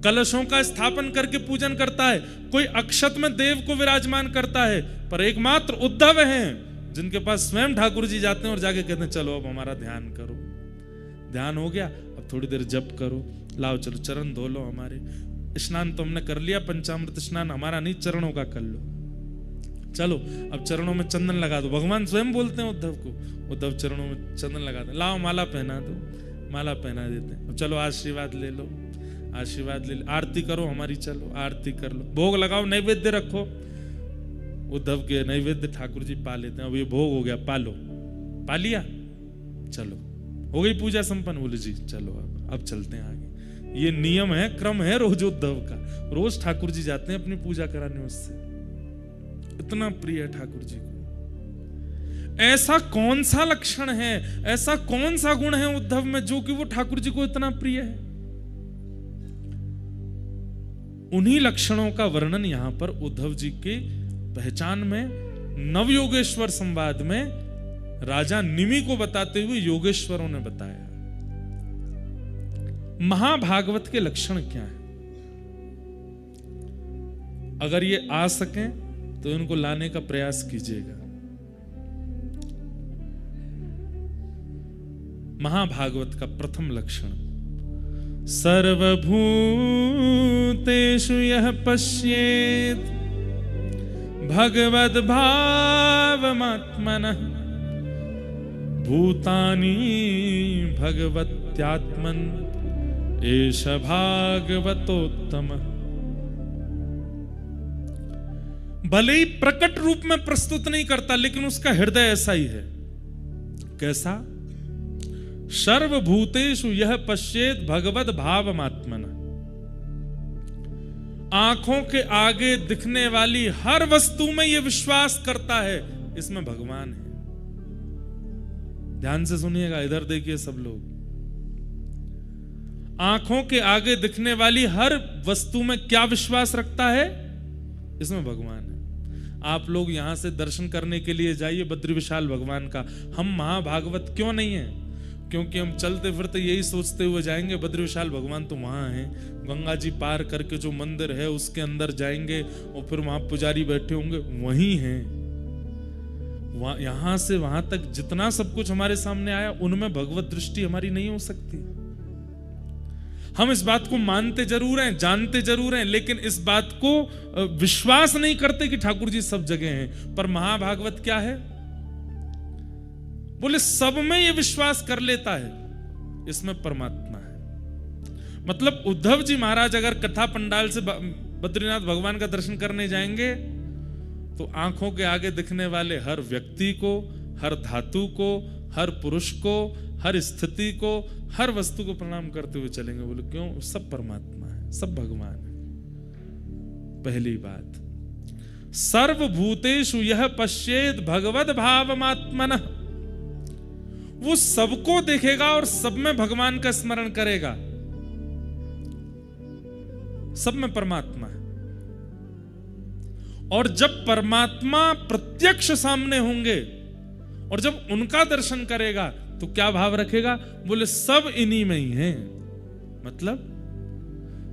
A: कलशों का स्थापन करके पूजन करता है, कोई अक्षत में देव को विराजमान करता है, पर एकमात्र उद्धव हैं जिनके पास स्वयं ठाकुर जी जाते हैं और जाके कहते हैं चलो अब हमारा ध्यान करो। ध्यान हो गया, अब थोड़ी देर जप करो, लाओ चलो चरण धो लो हमारे। स्नान तो हमने कर लिया, पंचामृत स्नान हमारा नहीं, चरणों का कर लो। चलो अब चरणों में चंदन लगा दो। भगवान स्वयं बोलते हैं उद्धव को, उद्धव चरणों में चंदन लगा दो, लाओ माला पहना दो। माला पहना देते हैं। अब चलो आशीर्वाद ले लो, आशीर्वाद ले लो, आरती करो हमारी, चलो आरती कर लो, भोग लगाओ, नैवेद्य रखो। उद्धव के नैवेद्य ठाकुर जी पा लेते हैं। अब ये भोग हो गया, पालो, पा लिया, चलो हो गई पूजा संपन्न। बोले जी चलो अब चलते हैं आगे। ये नियम है, क्रम है रोज उद्धव का। रोज ठाकुर जी जाते हैं अपनी पूजा कराने उससे। इतना प्रिय है ठाकुर जी को। ऐसा कौन सा लक्षण है, ऐसा कौन सा गुण है उद्धव में जो कि वो ठाकुर जी को इतना प्रिय है? उन्हीं लक्षणों का वर्णन यहां पर उद्धव जी के पहचान में नवयोगेश्वर संवाद में राजा निमि को बताते हुए योगेश्वरों ने बताया। महाभागवत के लक्षण क्या है? अगर ये आ सकें तो इनको लाने का प्रयास कीजिएगा। महाभागवत का प्रथम लक्षण, सर्वभूतेषु यः पश्येत् भगवद् भावमात्मनः भूतानि भगवत्यात्मन एष भागवतोत्तमः। भले ही प्रकट रूप में प्रस्तुत नहीं करता, लेकिन उसका हृदय ऐसा ही है। कैसा? सर्वभूतेषु यः पश्येत् भगवद् भावमात्मनः। आंखों के आगे दिखने वाली हर वस्तु में यह विश्वास करता है इसमें भगवान है। ध्यान से सुनिएगा, इधर देखिए सब लोग। आंखों के आगे दिखने वाली हर वस्तु में क्या विश्वास रखता है? इसमें भगवान है। आप लोग यहां से दर्शन करने के लिए जाइए बद्री विशाल भगवान का। हम महाभागवत क्यों नहीं है? क्योंकि हम चलते फिरते यही सोचते हुए जाएंगे बद्री विशाल भगवान तो वहां है। गंगा जी पार करके जो मंदिर है उसके अंदर जाएंगे और फिर वहां पुजारी बैठे होंगे, वहीं हैं। यहां से वहां तक जितना सब कुछ हमारे सामने आया, उनमें भगवत दृष्टि हमारी नहीं हो सकती। हम इस बात को मानते जरूर हैं, जानते जरूर हैं, लेकिन इस बात को विश्वास नहीं करते कि ठाकुर जी सब जगह हैं। पर महाभागवत क्या है? बोले सब में ये विश्वास कर लेता है, इसमें परमात्मा है। मतलब उद्धव जी महाराज अगर कथा पंडाल से बद्रीनाथ भगवान का दर्शन करने जाएंगे तो आंखों के आगे दिखने वाले हर व्यक्ति को, हर धातु को, हर पुरुष को, हर स्थिति को, हर वस्तु को प्रणाम करते हुए चलेंगे। बोले क्यों? सब परमात्मा है, सब भगवान है। पहली बात, सर्वभूतेषु यः पश्येत् भगवद् भावमात्मनः। वो सबको देखेगा और सब में भगवान का स्मरण करेगा। सब में परमात्मा है। और जब परमात्मा प्रत्यक्ष सामने होंगे और जब उनका दर्शन करेगा तो क्या भाव रखेगा? बोले सब इन्हीं में ही हैं, मतलब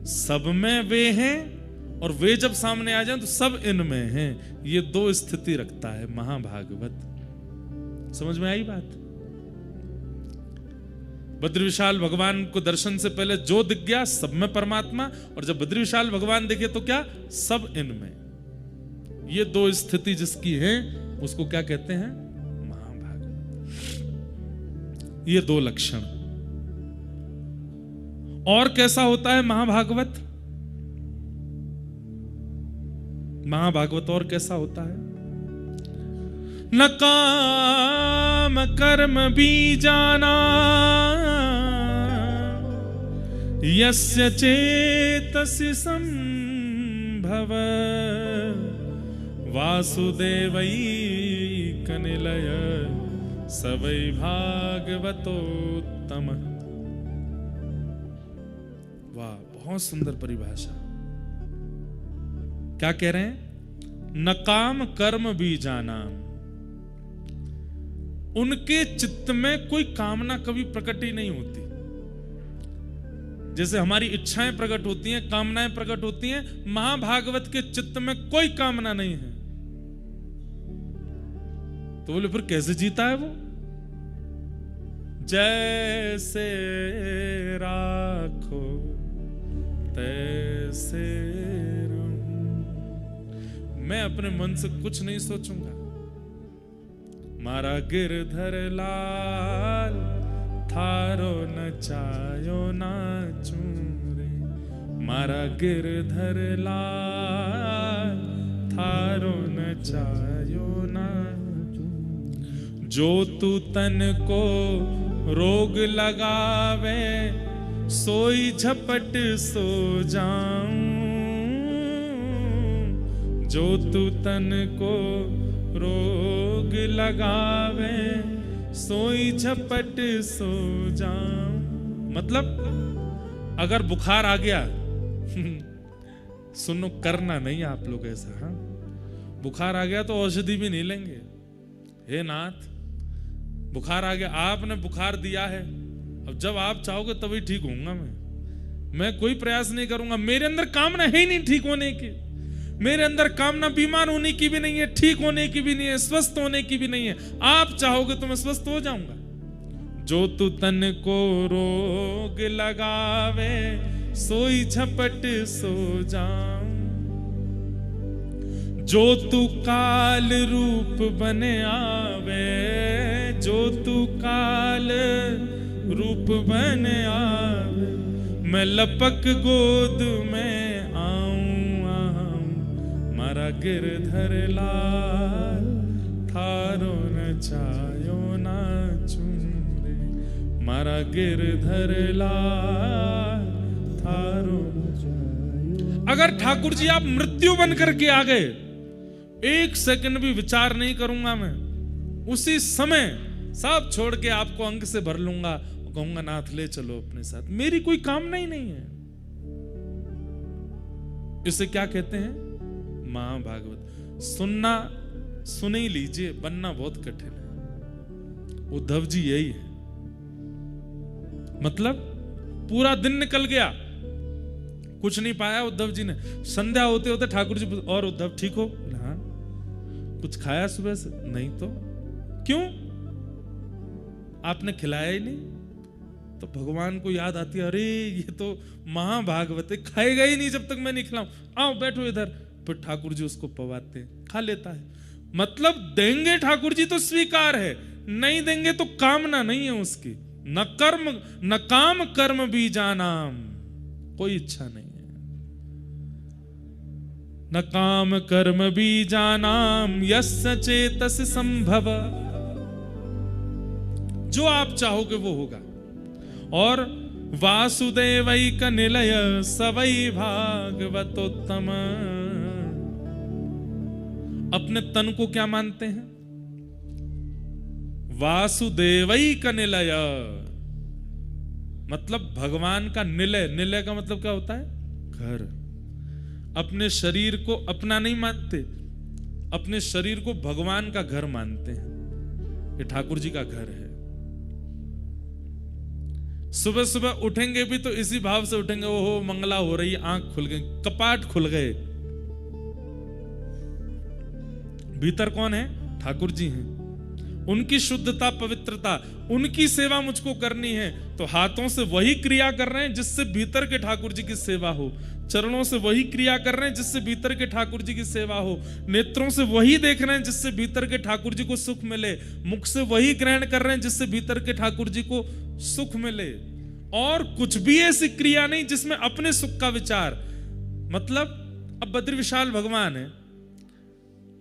A: सब में वे हैं और वे जब सामने आ जाएं तो सब इनमें हैं। ये दो स्थिति रखता है महाभागवत। समझ में आई बात? बद्री विशाल भगवान को दर्शन से पहले जो दिख गया सब में परमात्मा, और जब बद्री विशाल भगवान दिखे तो क्या? सब इनमें। ये दो स्थिति जिसकी है उसको क्या कहते हैं? महाभागवत। ये दो लक्षण। और कैसा होता है महाभागवत? महाभागवत और कैसा होता है? न काम कर्म बीजाना यस्य चेतसि संभव वासुदेवैकनिलय स वै भागवतोत्तम। वाह, बहुत सुंदर परिभाषा। क्या कह रहे हैं? न काम कर्म बीजाना, उनके चित्त में कोई कामना कभी प्रकट ही नहीं होती। जैसे हमारी इच्छाएं प्रकट होती हैं, कामनाएं प्रकट होती हैं, महाभागवत के चित्त में कोई कामना नहीं है। तो बोले फिर कैसे जीता है वो? जैसे राखो तैसे रहूं, मैं अपने मन से कुछ नहीं सोचूंगा। मारा गिरधर लाल थारो नचायो नाचू रे, मारा गिरधर लाल थारो नचायो नाचू। जो तू तन को रोग लगावे सोई झपट सो जाऊं, जो तू तन को रोग लगावे सोई झपट सो जाऊं। मतलब अगर बुखार आ गया सुनो, करना नहीं आप लोग ऐसा। हाँ, बुखार आ गया तो औषधि भी नहीं लेंगे। हे नाथ, बुखार आ गया, आपने बुखार दिया है, अब जब आप चाहोगे तभी ठीक होऊंगा मैं कोई प्रयास नहीं करूंगा। मेरे अंदर कामना है ही नहीं ठीक होने की। मेरे अंदर कामना बीमार होने की भी नहीं है, ठीक होने की भी नहीं है, स्वस्थ होने की भी नहीं है। आप चाहोगे तो मैं स्वस्थ हो जाऊंगा। जो तू तन को रोग लगावे सोई झपट सो जाऊं, जो तू काल रूप बने आवे, जो तू काल रूप बने आवे, मैं लपक गोद में मारा गिरधर लाल थारो नचायो नाचू रे, मारा गिरधर लाल थारो नचायो। अगर ठाकुर जी आप मृत्यु बन करके आ गए, एक सेकंड भी विचार नहीं करूंगा मैं, उसी समय सब छोड़ के आपको अंग से भर लूंगा, कहूंगा नाथ ले चलो अपने साथ। मेरी कोई कामना ही नहीं है। इसे क्या कहते हैं? महाभागवत। सुनना सुन ही लीजिए, बनना बहुत कठिन है। उद्धव जी यही है। मतलब पूरा दिन निकल गया, कुछ नहीं पाया उद्धव जी ने। संध्या होते होते ठाकुर जी, और उद्धव ठीक हो? हाँ। कुछ खाया सुबह से? नहीं। तो क्यों? आपने खिलाया ही नहीं। तो भगवान को याद आती है, अरे ये तो महाभागवत है, खाएगा ही नहीं जब तक मैं नहीं खिलाऊं। आओ बैठो इधर। फिर ठाकुर जी उसको पवाते, खा लेता है। मतलब देंगे ठाकुर जी तो स्वीकार है, नहीं देंगे तो कामना नहीं है उसकी। न कर्म न काम कर्म बीजानाम, कोई इच्छा नहीं है। न काम कर्म बीजानाम यस्य चेतसि संभव, जो आप चाहोगे वो होगा। और वासुदेवैक निलय सवै भागवतोत्तम, अपने तन को क्या मानते हैं? वासुदेवैक निलय, मतलब भगवान का निलय। निलय का मतलब क्या होता है? घर। अपने शरीर को अपना नहीं मानते, अपने शरीर को भगवान का घर मानते हैं। ये ठाकुर जी का घर है। सुबह सुबह उठेंगे भी तो इसी भाव से उठेंगे, ओहो मंगला हो रही, आंख खुल गई, कपाट खुल गए। भीतर कौन है? ठाकुर जी हैं। उनकी शुद्धता, पवित्रता, उनकी सेवा मुझको करनी है, तो हाथों से वही क्रिया कर रहे हैं जिससे भीतर के ठाकुर जी की सेवा हो, चरणों से वही क्रिया कर रहे हैं जिससे भीतर के ठाकुर जी की सेवा हो, नेत्रों से वही देख रहे हैं जिससे भीतर के ठाकुर जी को सुख मिले, मुख से वही ग्रहण कर रहे हैं जिससे भीतर के ठाकुर जी को सुख मिले। और कुछ भी ऐसी क्रिया नहीं जिसमें अपने सुख का विचार। मतलब अब बद्री विशाल भगवान है,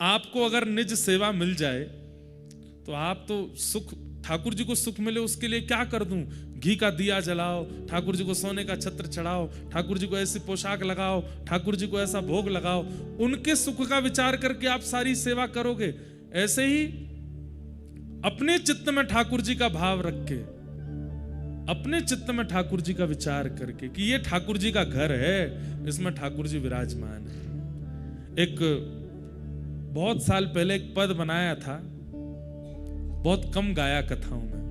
A: आपको अगर निज सेवा मिल जाए तो आप तो सुख, ठाकुर जी को सुख मिले उसके लिए क्या कर दूं? घी का दिया जलाओ, ठाकुर जी को सोने का छत्र चढ़ाओ, ठाकुर जी को ऐसी पोशाक लगाओ, ठाकुर जी को ऐसा भोग लगाओ, उनके सुख का विचार करके आप सारी सेवा करोगे। ऐसे ही अपने चित्त में ठाकुर जी का भाव रख के, अपने चित्त में ठाकुर जी का विचार करके कि ये ठाकुर जी का घर है, इसमें ठाकुर जी विराजमान है। एक बहुत साल पहले एक पद बनाया था, बहुत कम गाया कथाओं में।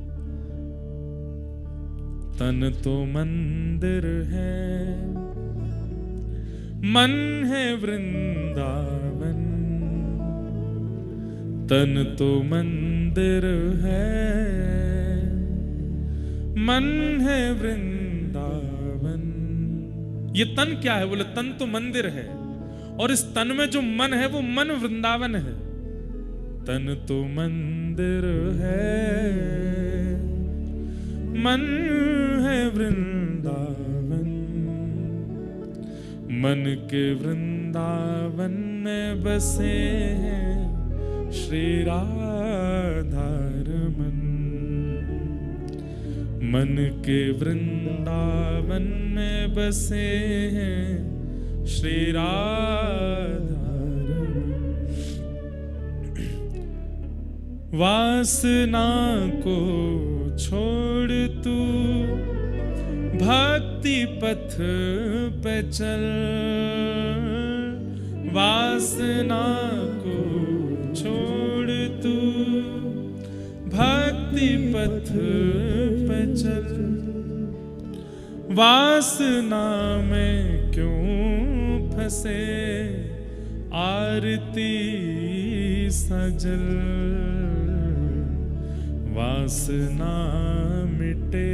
A: तन तो मंदिर है, मन है वृंदावन, तन तो मंदिर है, मन है वृंदावन। ये तन क्या है? बोले तन तो मंदिर है, और इस तन में जो मन है वो मन वृंदावन है। तन तो मंदिर है, मन है वृंदावन, मन के वृंदावन में बसे हैं श्री राधा रमन, मन के वृंदावन में बसे हैं श्री राधा रमन। वासना को छोड़ तू भक्ति पथ पे चल, वासना को छोड़ तू भक्ति पथ पे चल, वासना में क्यों फंसे आरती सजल, वासना मिटे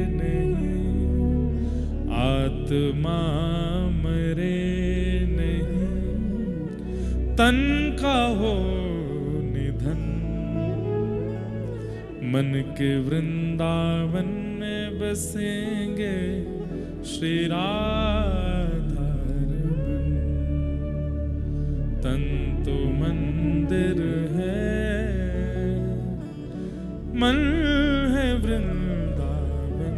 A: नहीं आत्मा मरे नहीं, तन का हो निधन, मन के वृंदावन में बसेंगे श्री राधा रमन। तन तो मंदिर है, मन है वृंदावन,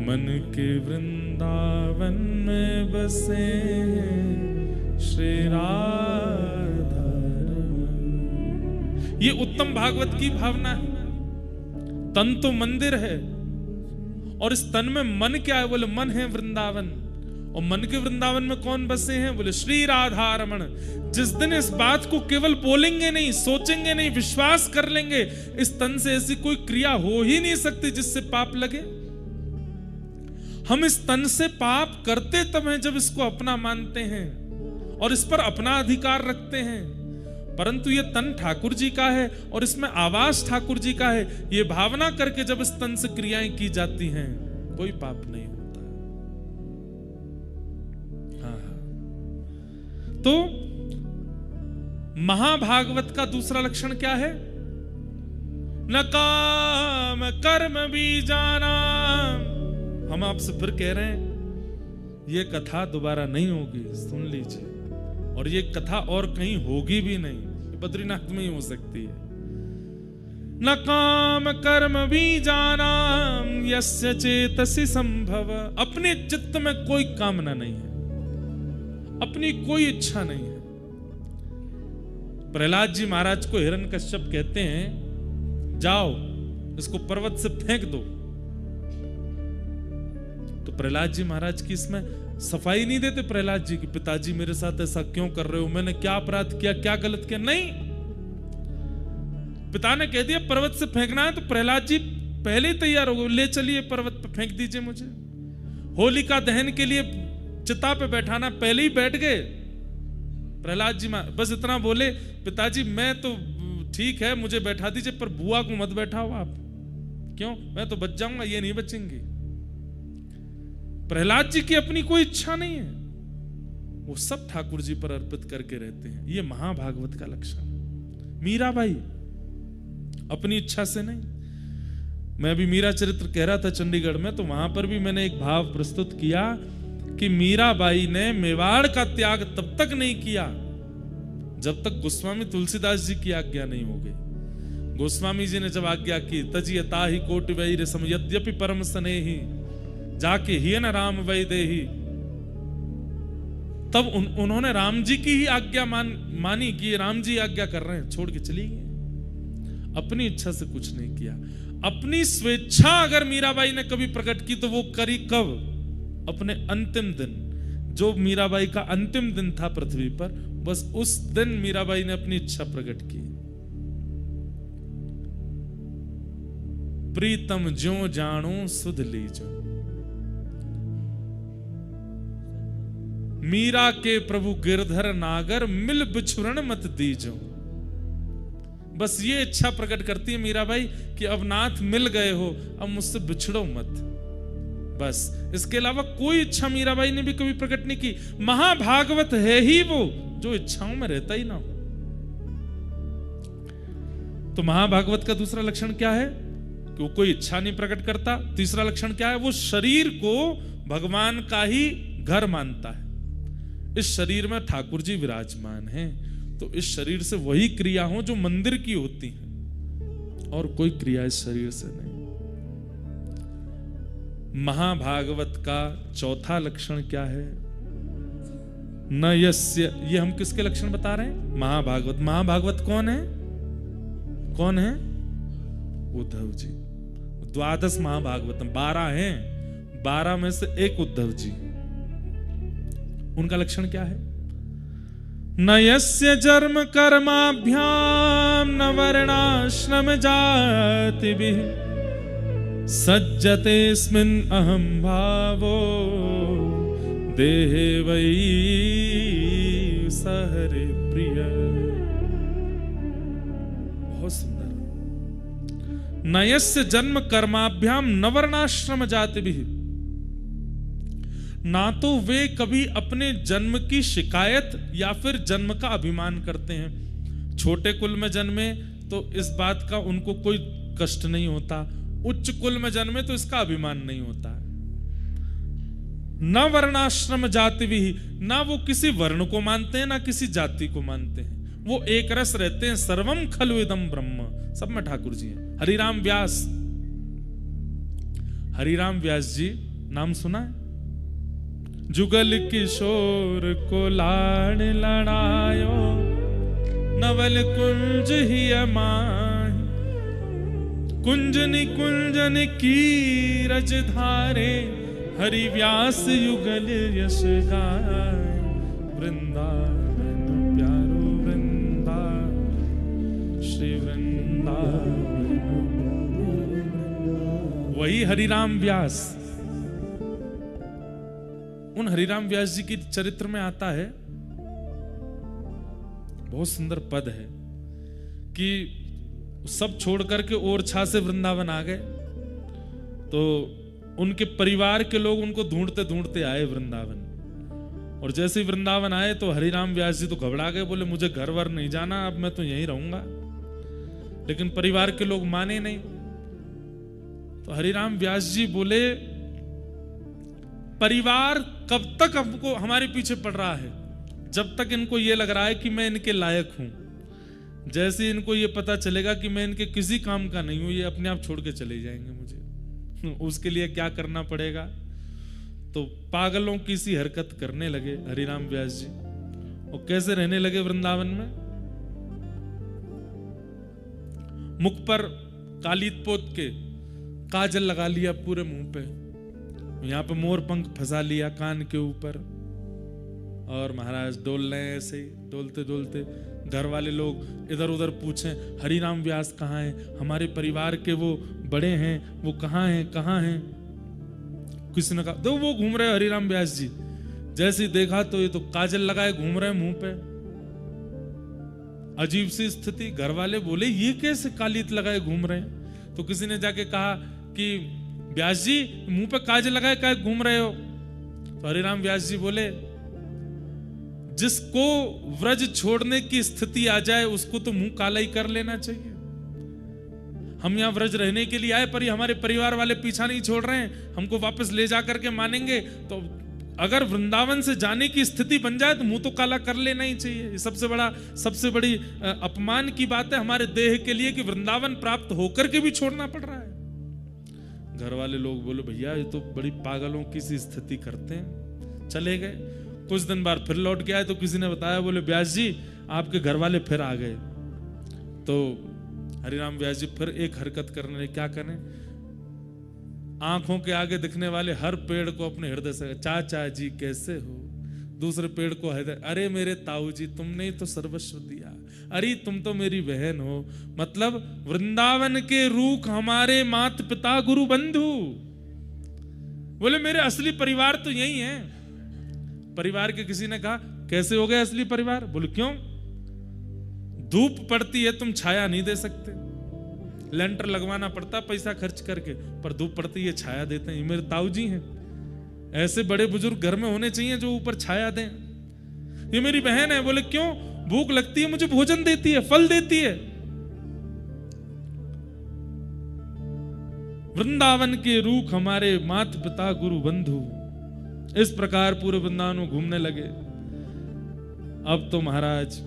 A: मन के वृंदावन में बसे हैं श्री राधा रमन। ये उत्तम भागवत की भावना है। तन तो मंदिर है, और इस तन में मन क्या है? बोले मन है वृंदावन, और मन के वृंदावन में कौन बसे हैं? बोले श्री राधा रमन। जिस दिन इस बात को केवल बोलेंगे नहीं, सोचेंगे नहीं, विश्वास कर लेंगे, इस तन से ऐसी कोई क्रिया हो ही नहीं सकती जिससे पाप लगे। हम इस तन से पाप करते तब हैं जब इसको अपना मानते हैं और इस पर अपना अधिकार रखते हैं, परंतु ये तन ठाकुर जी का है और इसमें आवास ठाकुर जी का है, ये भावना करके जब इस तन से क्रियाएं की जाती हैं कोई पाप नहीं होता। हाँ। तो महाभागवत का दूसरा लक्षण क्या है? न काम कर्म भी जाना। हम आपसे फिर कह रहे हैं ये कथा दोबारा नहीं होगी, सुन लीजिए, और ये कथा और कहीं होगी भी नहीं, बद्रीनाथ में ही हो सकती है। न काम कर्म भी जाना यस्य चेतसि संभव। अपने चित्त में कोई कामना नहीं है, अपनी कोई इच्छा नहीं है। प्रहलाद जी महाराज को हिरण्यकश्यप कहते हैं जाओ इसको पर्वत से फेंक दो, तो प्रहलाद जी महाराज की इसमें सफाई नहीं देते। प्रहलाद जी की पिताजी मेरे साथ ऐसा क्यों कर रहे हो, मैंने क्या अपराध किया, क्या गलत किया? नहीं, पिता ने कह दिया पर्वत से फेंकना है, तो प्रहलाद जी पहले ही तैयार हो गए, ले चलिए पर्वत पे फेंक दीजिए मुझे, होलिका दहन के लिए चिता पे बैठाना, पहले ही बैठ गए। प्रहलाद जी बस इतना बोले, पिताजी मैं तो ठीक है मुझे बैठा दीजिए, पर बुआ को मत बैठाओ आप। क्यों? मैं तो बच जाऊंगा, ये नहीं बचेंगे। प्रहलाद जी की अपनी कोई इच्छा नहीं है, वो सब ठाकुर जी पर अर्पित करके रहते हैं। ये महाभागवत का लक्षण। मीराबाई अपनी इच्छा से नहीं। मैं अभी मीरा चरित्र कह रहा था चंडीगढ़ में, तो वहां पर भी मैंने एक भाव प्रस्तुत किया कि मीराबाई ने मेवाड़ का त्याग तब तक नहीं किया जब तक गोस्वामी तुलसीदास जी की आज्ञा नहीं हो गई। गोस्वामी जी ने जब आज्ञा की, तजियता ही कोटि वैर सम यद्यपि परम स्नेही जाके ही न राम वै देही, तब उन्होंने राम जी की ही आज्ञा मानी कि राम जी आज्ञा कर रहे हैं, छोड़ के चली गई। अपनी इच्छा से कुछ नहीं किया। अपनी स्वेच्छा अगर मीराबाई ने कभी प्रकट की तो वो करी कब? अपने अंतिम दिन, जो मीराबाई का अंतिम दिन था पृथ्वी पर, बस उस दिन मीराबाई ने अपनी इच्छा प्रकट की। प्रीतम ज्यों जानो सुध लीजो, मीरा के प्रभु गिरधर नागर मिल बिछुरण मत दीजो। बस ये इच्छा प्रकट करती है मीराबाई कि अब नाथ मिल गए हो, अब मुझसे बिछड़ो मत। बस इसके अलावा कोई इच्छा मीराबाई ने भी कभी प्रकट नहीं की। महाभागवत है ही वो जो इच्छाओं में रहता ही ना हो। तो महाभागवत का दूसरा लक्षण क्या है कि वो कोई इच्छा नहीं प्रकट करता। तीसरा लक्षण क्या है? वो शरीर को भगवान का ही घर मानता है। इस शरीर में ठाकुर जी विराजमान हैं, तो इस शरीर से वही क्रिया हो जो मंदिर की होती है, और कोई क्रिया इस शरीर से नहीं। महाभागवत का चौथा लक्षण क्या है? न यस्य, ये हम किसके लक्षण बता रहे हैं? महाभागवत। महाभागवत कौन है? कौन है? उद्धव जी। द्वादश महाभागवतम 12 हैं, 12 में से एक उद्धव जी। उनका लक्षण क्या है? न यस्य जन्म कर्माभ्याम न वर्णाश्रम जातिभिः सज्जतेऽस्मिन् अहं भावो देहे वै सहरे प्रिय। बहुत सुंदर। न यस्य जन्म कर्माभ्याम न वर्णाश्रम जातिभिः, ना तो वे कभी अपने जन्म की शिकायत या फिर जन्म का अभिमान करते हैं। छोटे कुल में जन्मे तो इस बात का उनको कोई कष्ट नहीं होता, उच्च कुल में जन्मे तो इसका अभिमान नहीं होता। न वर्णाश्रम जाति भी, ना वो किसी वर्ण को मानते हैं ना किसी जाति को मानते हैं। वो एक रस रहते हैं। सर्वम खलु इदम ब्रह्म, सब में ठाकुर जी हैं। हरिराम व्यास, हरिराम व्यास जी नाम सुना है? जुगल किशोर को लाड़ लड़ायो, नवल कुंज ही अमाहि, कुंजन कुंजन की रज धारे, हरि व्यास युगल यश गाय। वृंदावन प्यारो वृंदावन, श्री वृंदावन। वही हरिराम व्यास। उन हरिराम व्यास जी की चरित्र में आता है, बहुत सुंदर पद है कि सब छोड़ करके ओरछा से वृंदावन आ गए, तो उनके परिवार के लोग उनको ढूंढते ढूंढते आए वृंदावन। और जैसे ही वृंदावन आए तो हरिराम व्यास जी तो घबरा गए, बोले मुझे घर वर नहीं जाना, अब मैं तो यहीं रहूंगा। लेकिन परिवार के लोग माने नहीं। तो हरिराम व्यास जी बोले, परिवार कब तक हमको हमारे पीछे पड़ रहा है? जब तक इनको ये लग रहा है कि मैं इनके लायक हूं। जैसे इनको ये पता चलेगा कि मैं इनके किसी काम का नहीं हूं, ये अपने आप छोड़ के चले जाएंगे मुझे। उसके लिए क्या करना पड़ेगा? तो पागलों की सी हरकत करने लगे हरिराम व्यास जी। और कैसे रहने लगे वृंदावन में? मुख पर कालीत पोत के काजल लगा लिया पूरे मुंह पे, यहाँ पे मोर पंख फंसा लिया कान के ऊपर, और महाराज डोल रहे हैं ऐसे ही डोलते डोलते। घर वाले लोग इधर उधर पूछें हरिराम व्यास कहाँ हैं, हमारे परिवार के वो बड़े हैं, वो कहाँ हैं कहाँ हैं। किसी ने कहा दो वो घूम रहे हरिराम व्यास जी। जैसे ही देखा तो ये तो काजल लगाए घूम रहे मुंह पे। अजीब सी स्थिति। घर वाले बोले ये कैसे कालीत लगाए घूम रहे हैं। तो किसी ने जाके कहा कि व्यास जी मुंह पे काजल लगाए क्या घूम रहे हो। तो हरिराम व्यास जी बोले जिसको व्रज छोड़ने की स्थिति आ जाए उसको तो मुंह काला ही कर लेना चाहिए। हम यहां व्रज रहने के लिए आए पर ये हमारे परिवार वाले पीछा नहीं छोड़ रहे हैं, हमको वापस ले जा करके मानेंगे। तो अगर वृंदावन से जाने की स्थिति बन जाए तो मुंह तो काला कर लेना ही चाहिए। ये सबसे बड़ी अपमान की बात है हमारे देह के लिए कि वृंदावन प्राप्त होकर के भी छोड़ना पड़ रहा है। घर वाले लोग बोले भैया ये तो बड़ी पागलों की सी स्थिति करते हैं। चले गए। कुछ दिन बाद फिर लौट के आए तो किसी ने बताया बोले व्यास जी आपके घर वाले फिर आ गए। तो हरिराम व्यास जी फिर एक हरकत करने लगे। क्या करें, आंखों के आगे दिखने वाले हर पेड़ को अपने हृदय से चाचा जी कैसे हो, दूसरे पेड़ को हृदय, अरे मेरे ताऊ जी तुमने ही तो सर्वस्व दिया, अरे तुम तो मेरी बहन हो। मतलब वृंदावन के रूख हमारे माता पिता गुरु बंधु। बोले मेरे असली परिवार तो यही है। परिवार के किसी ने कहा कैसे हो गए असली परिवार। बोले क्यों, धूप पड़ती है तुम छाया नहीं दे सकते, लेंटर लगवाना पड़ता पैसा खर्च करके, पर धूप पड़ती है छाया देते हैं। ये मेरे ताऊ जी हैं। ऐसे बड़े बुजुर्ग घर में होने चाहिए जो ऊपर छाया दें। ये मेरी बहन है। बोले क्यों, भूख लगती है मुझे भोजन देती है, फल देती है। वृंदावन के रूख हमारे माता पिता गुरु बंधु। इस प्रकार पूरे वृंदावन में घूमने लगे। अब तो महाराज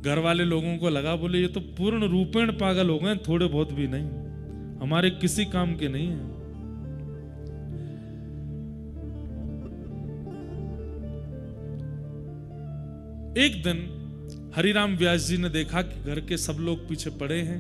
A: घर वाले लोगों को लगा बोले ये तो पूर्ण रूपेण पागल हो गए, थोड़े बहुत भी नहीं, हमारे किसी काम के नहीं है। एक दिन हरिराम व्यास जी ने देखा कि घर के सब लोग पीछे पड़े हैं।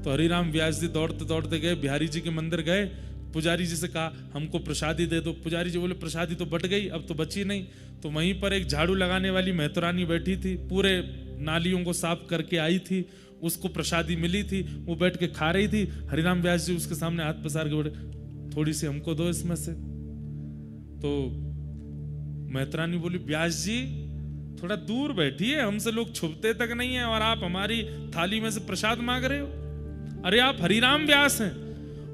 A: तो हरिराम व्यास जी दौड़ते दौड़ते गए, बिहारी जी के मंदिर गए, पुजारी जी से कहा हमको प्रसादी दे दो। पुजारी जी बोले प्रसादी तो बट गई, अब तो बची नहीं। तो वहीं पर एक झाड़ू लगाने वाली मेहतरानी बैठी थी, पूरे नालियों को साफ करके आई थी, उसको प्रसादी मिली थी, वो बैठ के खा रही थी। हरिराम व्यास जी उसके सामने हाथ पसार के बोले थोड़ी सी हमको दो इसमें से। तो मेहतरानी बोली व्यास जी थोड़ा दूर बैठिए, हमसे लोग छुपते तक नहीं है और आप हमारी थाली में से प्रसाद मांग रहे हो। अरे आप हरिराम व्यास हैं,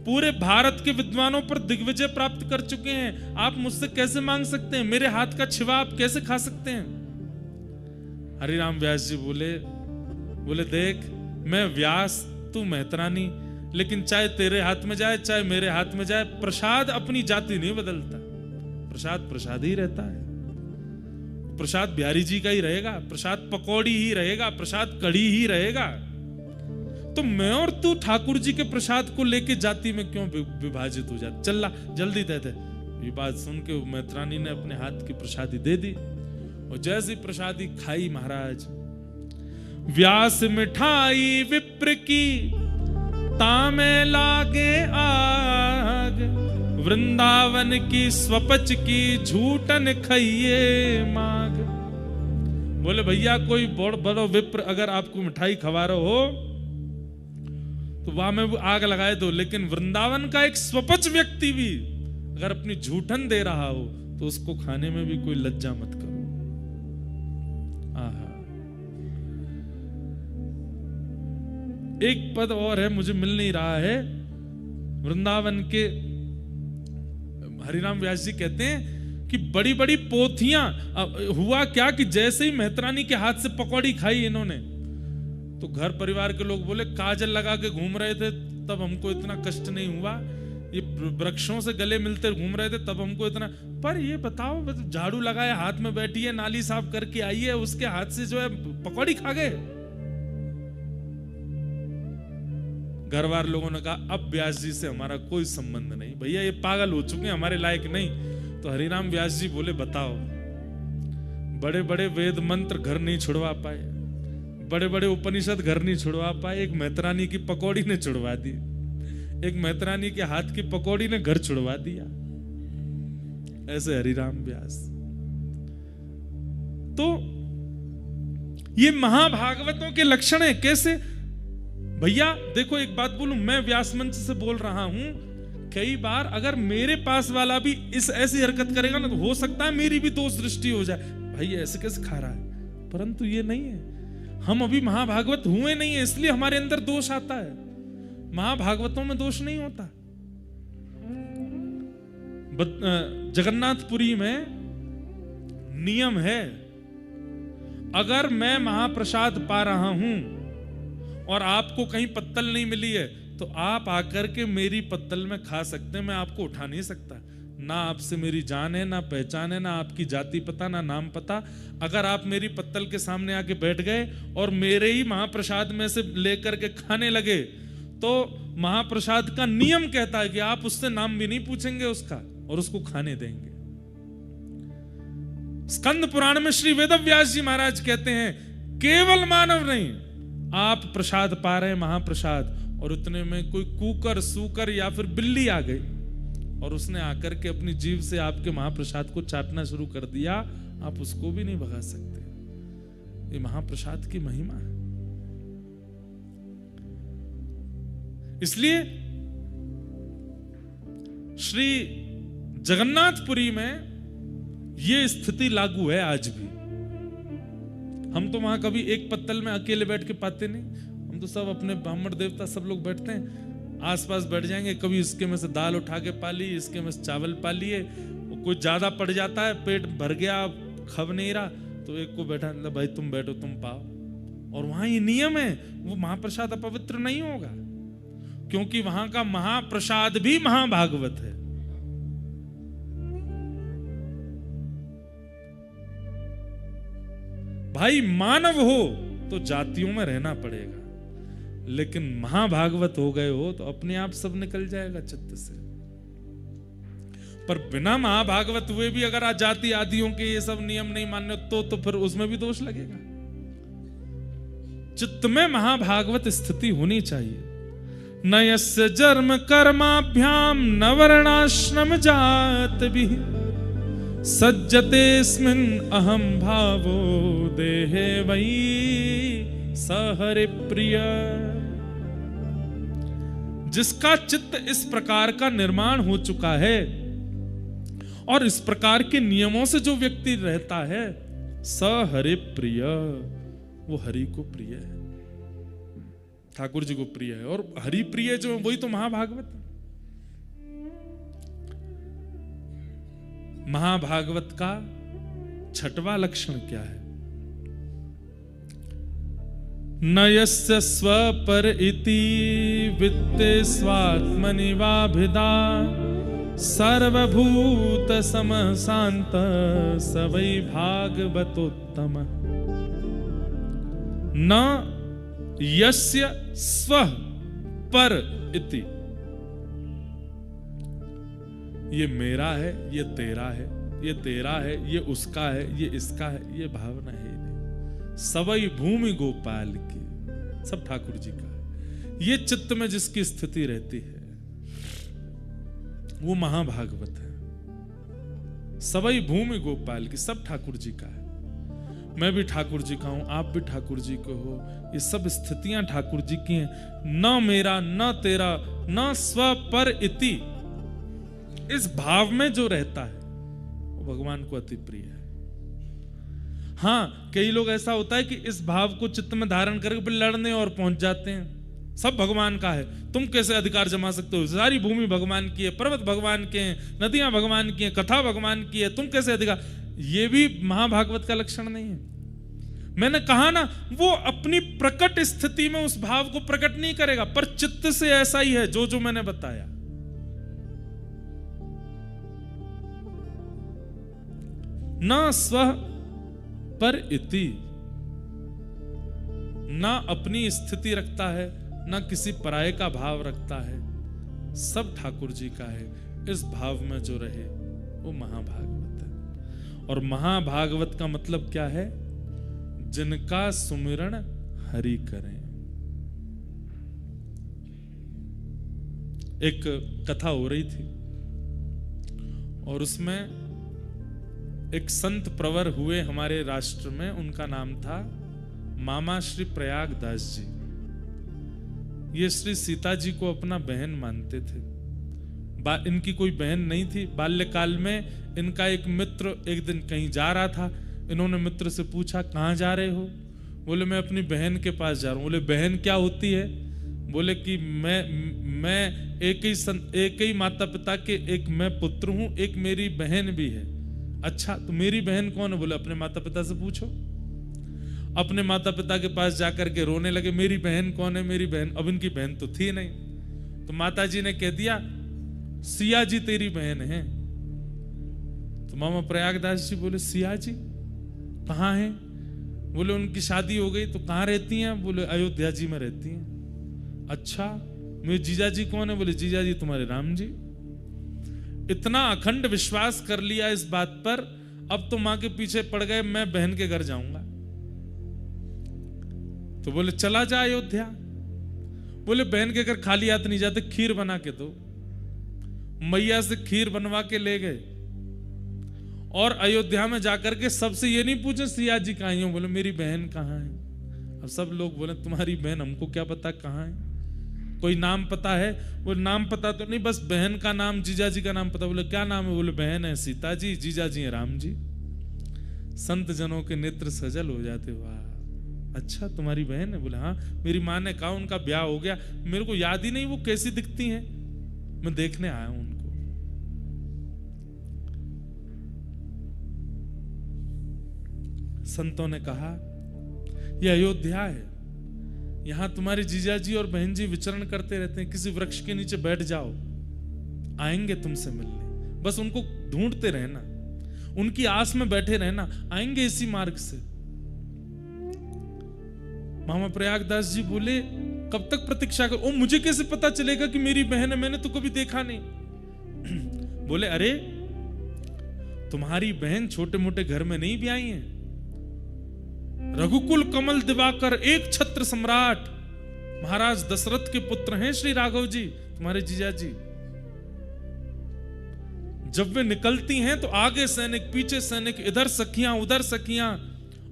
A: पूरे भारत के विद्वानों पर दिग्विजय प्राप्त कर चुके हैं, आप मुझसे कैसे मांग सकते हैं, मेरे हाथ का छिवा आप कैसे खा सकते हैं। हरिराम व्यास जी बोले देख मैं व्यास तू मेहतरानी, लेकिन चाहे तेरे हाथ में जाए चाहे मेरे हाथ में जाए, प्रसाद अपनी जाति नहीं बदलता, प्रसाद प्रसाद ही रहता है। प्रसाद बिहारी जी का ही रहेगा, प्रसाद पकौड़ी ही रहेगा, प्रसाद कढ़ी ही रहेगा। तो मैं और तू ठाकुर जी के प्रसाद को लेके जाति में क्यों विभाजित हो जाते। चल जल्दी दे दे। ये बात सुन के मेहतरानी ने अपने हाथ की प्रसादी दे दी और जैसी प्रसादी खाई महाराज, व्यास मिठाई विप्र की तामे लागे आग, वृंदावन की स्वपच की झूठन खाइए माग। बोले भैया कोई बड़ो विप्र अगर आपको मिठाई खवा रहा हो तो वहां में आग लगाए दो, लेकिन वृंदावन का एक स्वपच व्यक्ति भी अगर अपनी झूठन दे रहा हो तो उसको खाने में भी कोई लज्जा मत करो। आहा, एक पद और है मुझे मिल नहीं रहा है। वृंदावन के हरिराम व्यास जी कहते हैं कि बड़ी बड़ी पोथियां, हुआ क्या कि जैसे ही मेहतरानी के हाथ से पकौड़ी खाई इन्होंने, तो घर परिवार के लोग बोले काजल लगा के घूम रहे थे तब हमको इतना कष्ट नहीं हुआ, ये वृक्षों से गले मिलते घूम रहे थे तब हमको इतना। पर ये बताओ झाड़ू लगाए हाथ में बैठी है, नाली साफ करके आई है, उसके हाथ से जो है पकौड़ी खा गए। घर वाले लोगों ने कहा अब व्यास जी से हमारा कोई संबंध नहीं, भैया ये पागल हो चुके हैं, हमारे लायक नहीं। तो हरिराम व्यास जी बोले बताओ, बड़े बड़े वेद मंत्र घर नहीं छुड़वा पाए, बड़े बड़े उपनिषद घर नहीं छुड़वा पाए, एक मेहतरानी की पकौड़ी ने छुड़वा दी, एक मेहतरानी के हाथ की पकौड़ी ने घर छुड़वा दिया। ऐसे हरिराम व्यास। तो ये महाभागवतों के लक्षण है। कैसे भैया देखो, एक बात बोलूं, मैं व्यास मंच से बोल रहा हूं, कई बार अगर मेरे पास वाला भी इस ऐसी हरकत करेगा ना, तो हो सकता है मेरी भी दोष दृष्टि हो जाए, भाई ऐसे कैसे खा रहा है। परंतु ये नहीं है, हम अभी महाभागवत हुए नहीं है, इसलिए हमारे अंदर दोष आता है। महाभागवतों में दोष नहीं होता। जगन्नाथपुरी में नियम है, अगर मैं महाप्रसाद पा रहा हूं और आपको कहीं पत्तल नहीं मिली है, तो आप आकर के मेरी पत्तल में खा सकते हैं, मैं आपको उठा नहीं सकता। ना आपसे मेरी जान है, ना पहचान है, ना आपकी जाति पता, ना नाम पता। अगर आप मेरी पत्तल के सामने आके बैठ गए और मेरे ही महाप्रसाद में से लेकर के खाने लगे, तो महाप्रसाद का नियम कहता है कि आप उससे नाम भी नहीं पूछेंगे उसका और उसको खाने देंगे। स्कंद पुराण में श्री वेदव्यास जी महाराज कहते हैं, केवल मानव नहीं, आप प्रसाद पा रहे हैं महाप्रसाद, और उतने में कोई कुकर सूकर या फिर बिल्ली आ गई और उसने आकर के अपनी जीभ से आपके महाप्रसाद को चाटना शुरू कर दिया, आप उसको भी नहीं भगा सकते। ये महाप्रसाद की महिमा है। इसलिए श्री जगन्नाथपुरी में यह स्थिति लागू है आज भी। हम तो वहां कभी एक पत्तल में अकेले बैठ के पाते नहीं, हम तो सब अपने ब्राह्मण देवता सब लोग बैठते हैं, आसपास बैठ जाएंगे। कभी इसके में से दाल उठा के पा ली, इसके में से चावल पा लिए, कोई ज्यादा पड़ जाता है, पेट भर गया, खब नहीं रहा, तो एक को बैठा, भाई तुम बैठो, तुम पाओ। और वहां ये नियम है, वो महाप्रसाद अपवित्र नहीं होगा, क्योंकि वहां का महाप्रसाद भी महाभागवत है। भाई मानव हो तो जातियों में रहना पड़ेगा, लेकिन महाभागवत हो गए हो तो अपने आप सब निकल जाएगा चित्त से। पर बिना महाभागवत हुए भी अगर आज जाति आदियों के ये सब नियम नहीं मान्य, तो फिर उसमें भी दोष लगेगा। चित्त में महाभागवत स्थिति होनी चाहिए। न यस्य जन्म कर्माभ्याम न वर्णाश्रम जात भी सज्जतेस्मिन् अहम भावो देहे वही सहरि प्रिय। जिसका चित्त इस प्रकार का निर्माण हो चुका है और इस प्रकार के नियमों से जो व्यक्ति रहता है, सहरि प्रिय, वो हरि को प्रिय है, ठाकुर जी को प्रिय है। और हरि प्रिय जो वही तो महाभागवत है। महाभागवत का छठवां लक्षण क्या है? न यस्य स्वपर इति वित्ते स्वात्मनि वाभिदा सर्वभूत समः शांत स वै भागवतोत्तम। न यस्य स्व पर इति, ये मेरा है, ये तेरा है, ये तेरा है, ये उसका है, ये इसका है, ये भावना है नहीं। सवई भूमि गोपाल की, सब ठाकुर जी का है। ये चित्त में जिसकी स्थिति रहती है वो महाभागवत है। सवई भूमि गोपाल की, सब ठाकुर जी का है। मैं भी ठाकुर जी का हूं, आप भी ठाकुर जी को हो, ये सब स्थितियां ठाकुर जी की हैं। न मेरा, न तेरा, न स्व पर इति, इस भाव में जो रहता है वो भगवान को अति प्रिय है। हाँ, कई लोग ऐसा होता है कि इस भाव को चित्त में धारण करके फिर लड़ने और पहुंच जाते हैं। सब भगवान का है, तुम कैसे अधिकार जमा सकते हो? सारी भूमि भगवान की है, पर्वत भगवान के हैं, नदियां भगवान की हैं, कथा भगवान की है, तुम कैसे अधिकार? ये भी महाभागवत का लक्षण नहीं है। मैंने कहा ना, वो अपनी प्रकट स्थिति में उस भाव को प्रकट नहीं करेगा, पर चित्त से ऐसा ही है जो मैंने बताया। न स्व पर इति, ना अपनी स्थिति रखता है, ना किसी पराये का भाव रखता है, सब ठाकुर जी का है। इस भाव में जो रहे वो महाभागवत है। और महाभागवत का मतलब क्या है? जिनका सुमिरन हरि करें। एक कथा हो रही थी और उसमें एक संत प्रवर हुए हमारे राष्ट्र में, उनका नाम था मामा श्री प्रयागदास जी, ये श्री सीता जी को अपना बहन मानते थे। इनकी कोई बहन नहीं थी। बाल्यकाल में इनका एक मित्र एक दिन कहीं जा रहा था। इन्होंने मित्र से पूछा, कहाँ जा रहे हो? बोले, मैं अपनी बहन के पास जा रहा हूँ। बोले, बहन क्या होती है? बोले कि मैं एक ही माता पिता के एक मैं पुत्र हूँ, एक मेरी बहन भी है। अच्छा, तो मेरी बहन कौन है? बोले, अपने माता पिता से पूछो। अपने माता पिता के पास जाकर के रोने लगे, मेरी बहन कौन है, मेरी बहन। अब इनकी बहन तो थी नहीं, तो माता जी ने कह दिया, सिया जी तेरी बहन है। तो मामा प्रयागदास जी बोले, सिया जी कहाँ हैं? बोले, उनकी शादी हो गई। तो कहाँ रहती हैं? बोले, अयोध्या जी में रहती हैं। अच्छा, मेरे जीजा जी कौन है? बोले, जीजा जी तुम्हारे राम जी। इतना अखंड विश्वास कर लिया इस बात पर, अब तो मां के पीछे पड़ गए, मैं बहन के घर जाऊंगा। तो बोले, चला जा अयोध्या। बोले, बहन के घर खाली हाथ नहीं जाते, खीर बना के दो। मैया से खीर बनवा के ले गए और अयोध्या में जाकर के सबसे ये नहीं पूछे सिया जी कहाँ हैं? बोले, मेरी बहन कहाँ है? अब सब लोग बोले, तुम्हारी बहन हमको क्या पता कहाँ है? कोई नाम पता है? वो नाम पता तो नहीं, बस बहन का नाम, जीजा जी का नाम पता। बोले, क्या नाम है? बोले, बहन है सीता जी, जीजा जी है राम जी। संत जनों के नेत्र सजल हो जाते। वाह, अच्छा तुम्हारी बहन है? बोले, हाँ, मेरी माँ ने कहा उनका ब्याह हो गया, मेरे को याद ही नहीं वो कैसी दिखती हैं, मैं देखने आया हूं उनको। संतों ने कहा, यह अयोध्या है, यहां तुम्हारे जीजा जी और बहन जी विचरण करते रहते हैं, किसी वृक्ष के नीचे बैठ जाओ, आएंगे तुमसे मिलने। बस उनको ढूंढते रहना, उनकी आस में बैठे रहना, आएंगे इसी मार्ग से। मामा प्रयागदास जी बोले, कब तक प्रतीक्षा कर? ओ, मुझे कैसे पता चलेगा कि मेरी बहन है? मैंने तो कभी देखा नहीं। बोले, अरे तुम्हारी बहन छोटे मोटे घर में नहीं भी आई है। रघुकुल कमल दिवाकर, एक छत्र सम्राट महाराज दशरथ के पुत्र हैं श्री राघव जी, तुम्हारे जीजा जी। जब वे निकलती हैं तो आगे सैनिक, पीछे सैनिक, इधर सखियां उधर सखियां,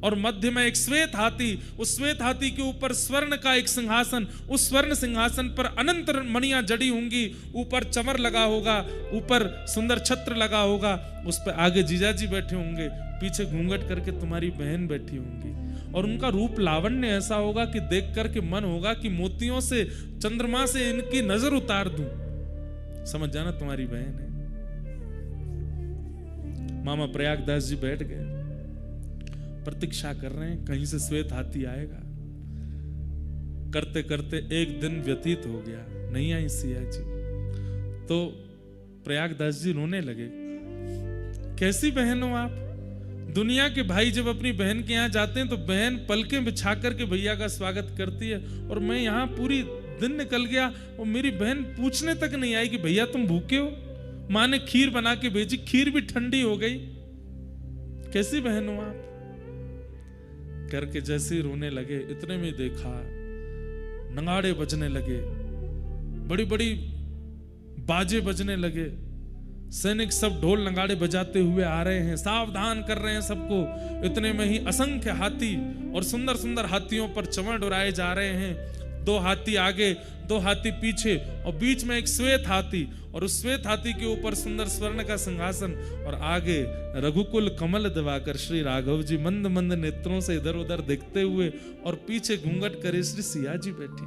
A: और मध्य में एक श्वेत हाथी। उस श्वेत हाथी के ऊपर स्वर्ण का एक सिंहासन, उस स्वर्ण सिंहासन पर अनंत मणियां जड़ी होंगी, ऊपर चमर लगा होगा, ऊपर सुंदर छत्र लगा होगा, उस पर आगे जीजा जी बैठे होंगे, पीछे घूंघट करके तुम्हारी बहन बैठी होंगी। और उनका रूप लावण्य ऐसा होगा कि देख करके मन होगा कि मोतियों से, चंद्रमा से इनकी नजर उतार दूं। समझ जाना तुम्हारी बहन है। मामा प्रयागदास जी बैठ गए, प्रतीक्षा कर रहे हैं कहीं से श्वेत हाथी आएगा। करते करते एक दिन व्यतीत हो गया, नहीं आई सिया जी। तो प्रयागदास जी रोने लगे, कैसी बहन हो आप? दुनिया के भाई जब अपनी बहन के यहां जाते हैं तो बहन पलकें बिछा करके भैया का स्वागत करती है, और मैं यहां पूरी दिन निकल गया और मेरी बहन पूछने तक नहीं आई कि भैया तुम भूखे हो। मां ने खीर बना के भेजी, खीर भी ठंडी हो गई, कैसी बहन हो आप? करके जैसे ही रोने लगे, इतने में देखा नगाड़े बजने लगे, बड़ी बड़ी बाजे बजने लगे, सैनिक सब ढोल नगाड़े बजाते हुए आ रहे हैं, सावधान कर रहे हैं सबको। इतने में ही असंख्य हाथी और सुंदर सुंदर हाथियों पर चमड़ उड़ाए जा रहे हैं। 2 हाथी आगे, 2 हाथी पीछे, और बीच में एक श्वेत हाथी, और उस श्वेत हाथी के ऊपर सुंदर स्वर्ण का सिंहासन, और आगे रघुकुल कमल दिवाकर श्री राघव जी मंद मंद नेत्रों से इधर उधर देखते हुए, और पीछे घूंघट करे श्री सिया जी बैठी।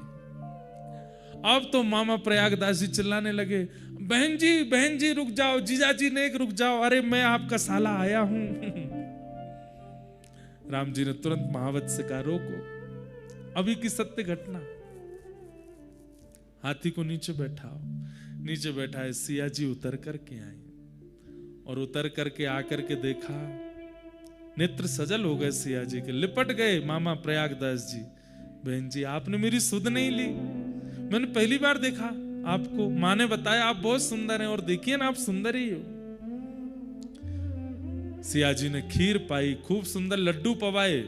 A: अब तो मामा प्रयागदास जी चिल्लाने लगे, बहन जी रुक जाओ, जीजा जी ने रुक जाओ, अरे मैं आपका साला आया हूं। राम जी ने तुरंत महावत से कहा, रोको, अभी की सत्य घटना। हाथी को नीचे बैठाओ। नीचे बैठा है, सिया जी उतर करके आए, और उतर करके आकर के देखा, नेत्र सजल हो गए सिया जी के, लिपट गए मामा प्रयागदास जी। बहन जी आपने मेरी सुध नहीं ली, मैंने पहली बार देखा आपको, माँ ने बताया आप बहुत सुंदर हैं, और देखिए ना आप सुंदर ही हो। सिया जी ने खीर पाई, खूब सुंदर लड्डू पवाए,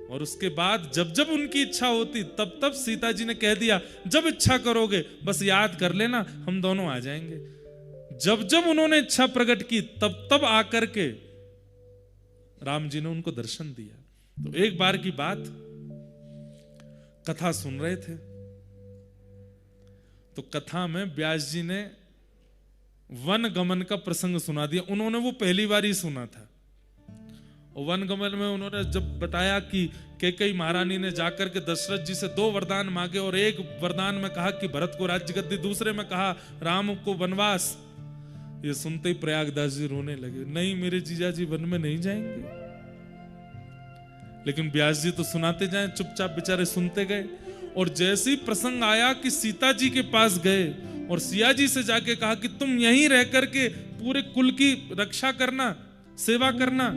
A: और उसके बाद जब जब उनकी इच्छा होती तब तब सीता जी ने कह दिया, जब इच्छा करोगे बस याद कर लेना, हम दोनों आ जाएंगे। जब जब उन्होंने इच्छा प्रकट की तब तब आकर के राम जी ने उनको दर्शन दिया। तो एक बार की बात, कथा सुन रहे थे। तो कथा में व्यास जी ने वन गमन का प्रसंग सुना दिया। उन्होंने वो पहली बार ही सुना था। और वन गमन में उन्होंने जब बताया कि कैकेयी महारानी ने जाकर के दशरथ जी से 2 वरदान मांगे और एक वरदान में कहा कि भरत को राज्य गद्दी, दूसरे में कहा राम को वनवास। ये सुनते ही प्रयागदास जी रोने लगे, नहीं मेरे जीजा जी वन में नहीं जाएंगे। लेकिन व्यास जी तो सुनाते जाए, चुपचाप बेचारे सुनते गए। और जैसे ही प्रसंग आया कि सीता जी के पास गए और सिया जी से जाके कहा कि तुम यहीं रह करके पूरे कुल की रक्षा करना, सेवा करना।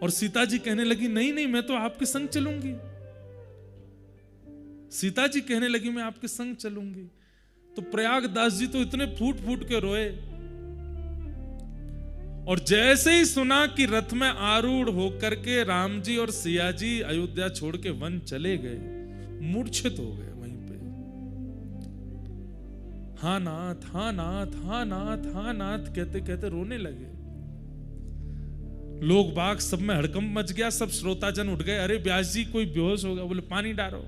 A: और सीता जी कहने लगी नहीं नहीं मैं तो आपके संग चलूंगी। सीता जी कहने लगी मैं आपके संग चलूंगी। तो प्रयागदास जी तो इतने फूट फूट के रोए। और जैसे ही सुना कि रथ में आरूढ़ होकर के राम जी और सिया जी अयोध्या छोड़ के वन चले गए, मूर्छित हो गए वहीं पे। हाँ नाथ, हाँ नाथ, हाँ नाथ, हाँ नाथ कहते कहते रोने लगे। लोग बाग सब में हड़कंप मच गया, सब श्रोताजन उठ गए, अरे व्यास जी कोई बेहोश हो गया। बोले पानी डालो।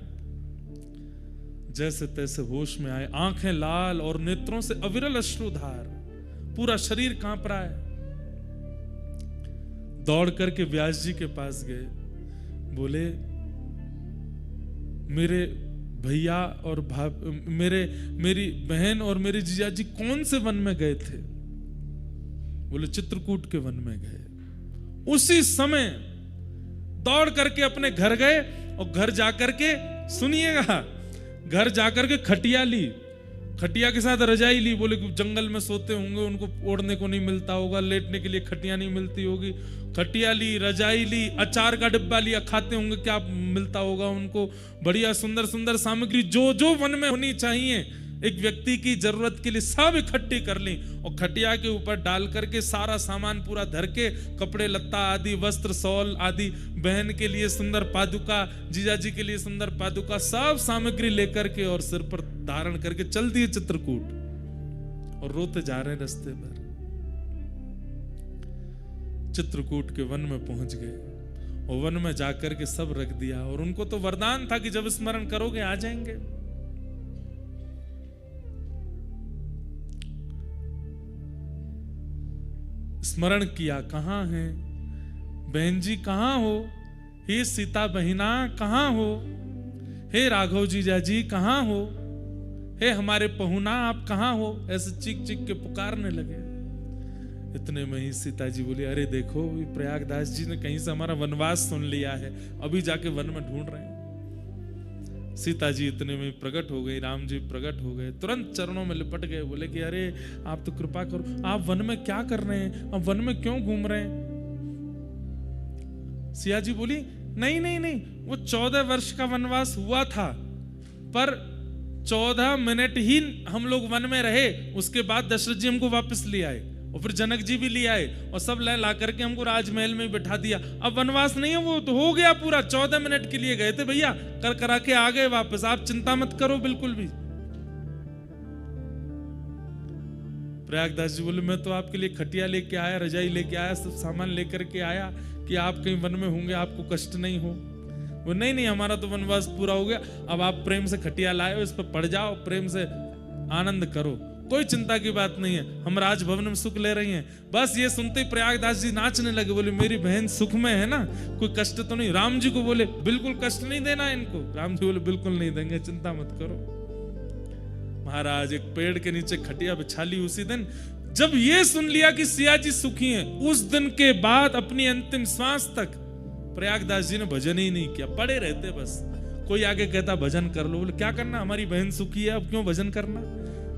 A: जैसे तैसे होश में आए, आंखें लाल और नेत्रों से अविरल अश्रुधार, पूरा शरीर कांप रहा है। दौड़ करके व्यास जी के पास गए। बोले मेरे भैया और मेरी बहन और मेरे जीजा जी कौन से वन में गए थे? बोले चित्रकूट के वन में गए। उसी समय दौड़ करके अपने घर गए और घर जाकर के सुनिएगा, घर जाकर के खटिया ली, खटिया के साथ रजाई ली। बोले जंगल में सोते होंगे, उनको ओढ़ने को नहीं मिलता होगा, लेटने के लिए खटिया नहीं मिलती होगी। खटिया ली, रजाई ली, अचार का डिब्बा लिया, खाते होंगे क्या मिलता होगा उनको, बढ़िया सुंदर सुंदर सामग्री जो जो वन में होनी चाहिए एक व्यक्ति की जरूरत के लिए सब इकट्ठी कर ली। और खटिया के ऊपर डाल करके सारा सामान पूरा धर के, कपड़े लत्ता आदि, वस्त्र सौल आदि, बहन के लिए सुंदर पादुका, जीजा जी के लिए सुंदर पादुका, सब सामग्री लेकर के और सिर पर धारण करके चल दिए चित्रकूट। और रोते जा रहे रास्ते पर। चित्रकूट के वन में पहुंच गए और वन में जाकर के सब रख दिया। और उनको तो वरदान था कि जब स्मरण करोगे आ जाएंगे। स्मरण किया, कहां है बहन जी, कहां हो? हे सीता बहिना कहां हो? हे राघव जीजा जी कहां हो? हे हमारे पहुना आप कहां हो? ऐसे चीख चीख के पुकारने लगे। इतने में ही सीता जी बोली, अरे देखो प्रयागदास जी ने कहीं से हमारा वनवास सुन लिया है, अभी जाके वन में ढूंढ रहे हैं। सीता जी इतने में प्रकट हो गई, राम जी प्रकट हो गए, तुरंत चरणों में लिपट गए। बोले कि अरे आप तो कृपा करो, आप वन में क्या कर रहे हैं, आप वन में क्यों घूम रहे हैं? सिया जी बोली नहीं नहीं नहीं, वो 14 वर्ष का वनवास हुआ था, पर 14 मिनट ही हम लोग वन में रहे, उसके बाद दशरथ जी हमको वापस ले आए और फिर जनक जी भी ले आए और सब ला करके हमको राजमहल में बिठा दिया। अब वनवास नहीं है, वो तो हो गया पूरा, 14 मिनट के लिए गए थे भैया, कर करा के आ गए वापस, आप चिंता मत करो बिल्कुल भी। प्रयागदास जी बोले मैं तो आपके लिए खटिया लेके आया, रजाई लेके आया, सब सामान लेकर के आया कि आप कहीं वन में होंगे आपको कष्ट नहीं हो। वो नहीं नहीं हमारा तो वनवास पूरा हो गया, अब आप प्रेम से खटिया लाए हो, इस पर पड़ जाओ, प्रेम से आनंद करो, कोई चिंता की बात नहीं है, हम राजभवन में सुख ले रही हैं। बस ये सुनते ही प्रयागदास जी नाचने लगे। बोले मेरी बहन सुख में है ना, कोई कष्ट तो नहीं? राम जी को बोले बिल्कुल कष्ट नहीं देना इनको। राम जी बोले बिल्कुल नहीं देंगे, चिंता मत करो। महाराज एक पेड़ के नीचे खटिया बिछा ली। उसी दिन जब ये सुन लिया कि सिया जी सुखी हैं, उस दिन के बाद अपनी अंतिम श्वास तक प्रयागदास जी ने भजन ही नहीं किया, पड़े रहते बस। कोई आगे कहता भजन कर लो, बोले क्या करना, हमारी बहन सुखी है, अब क्यों भजन करना?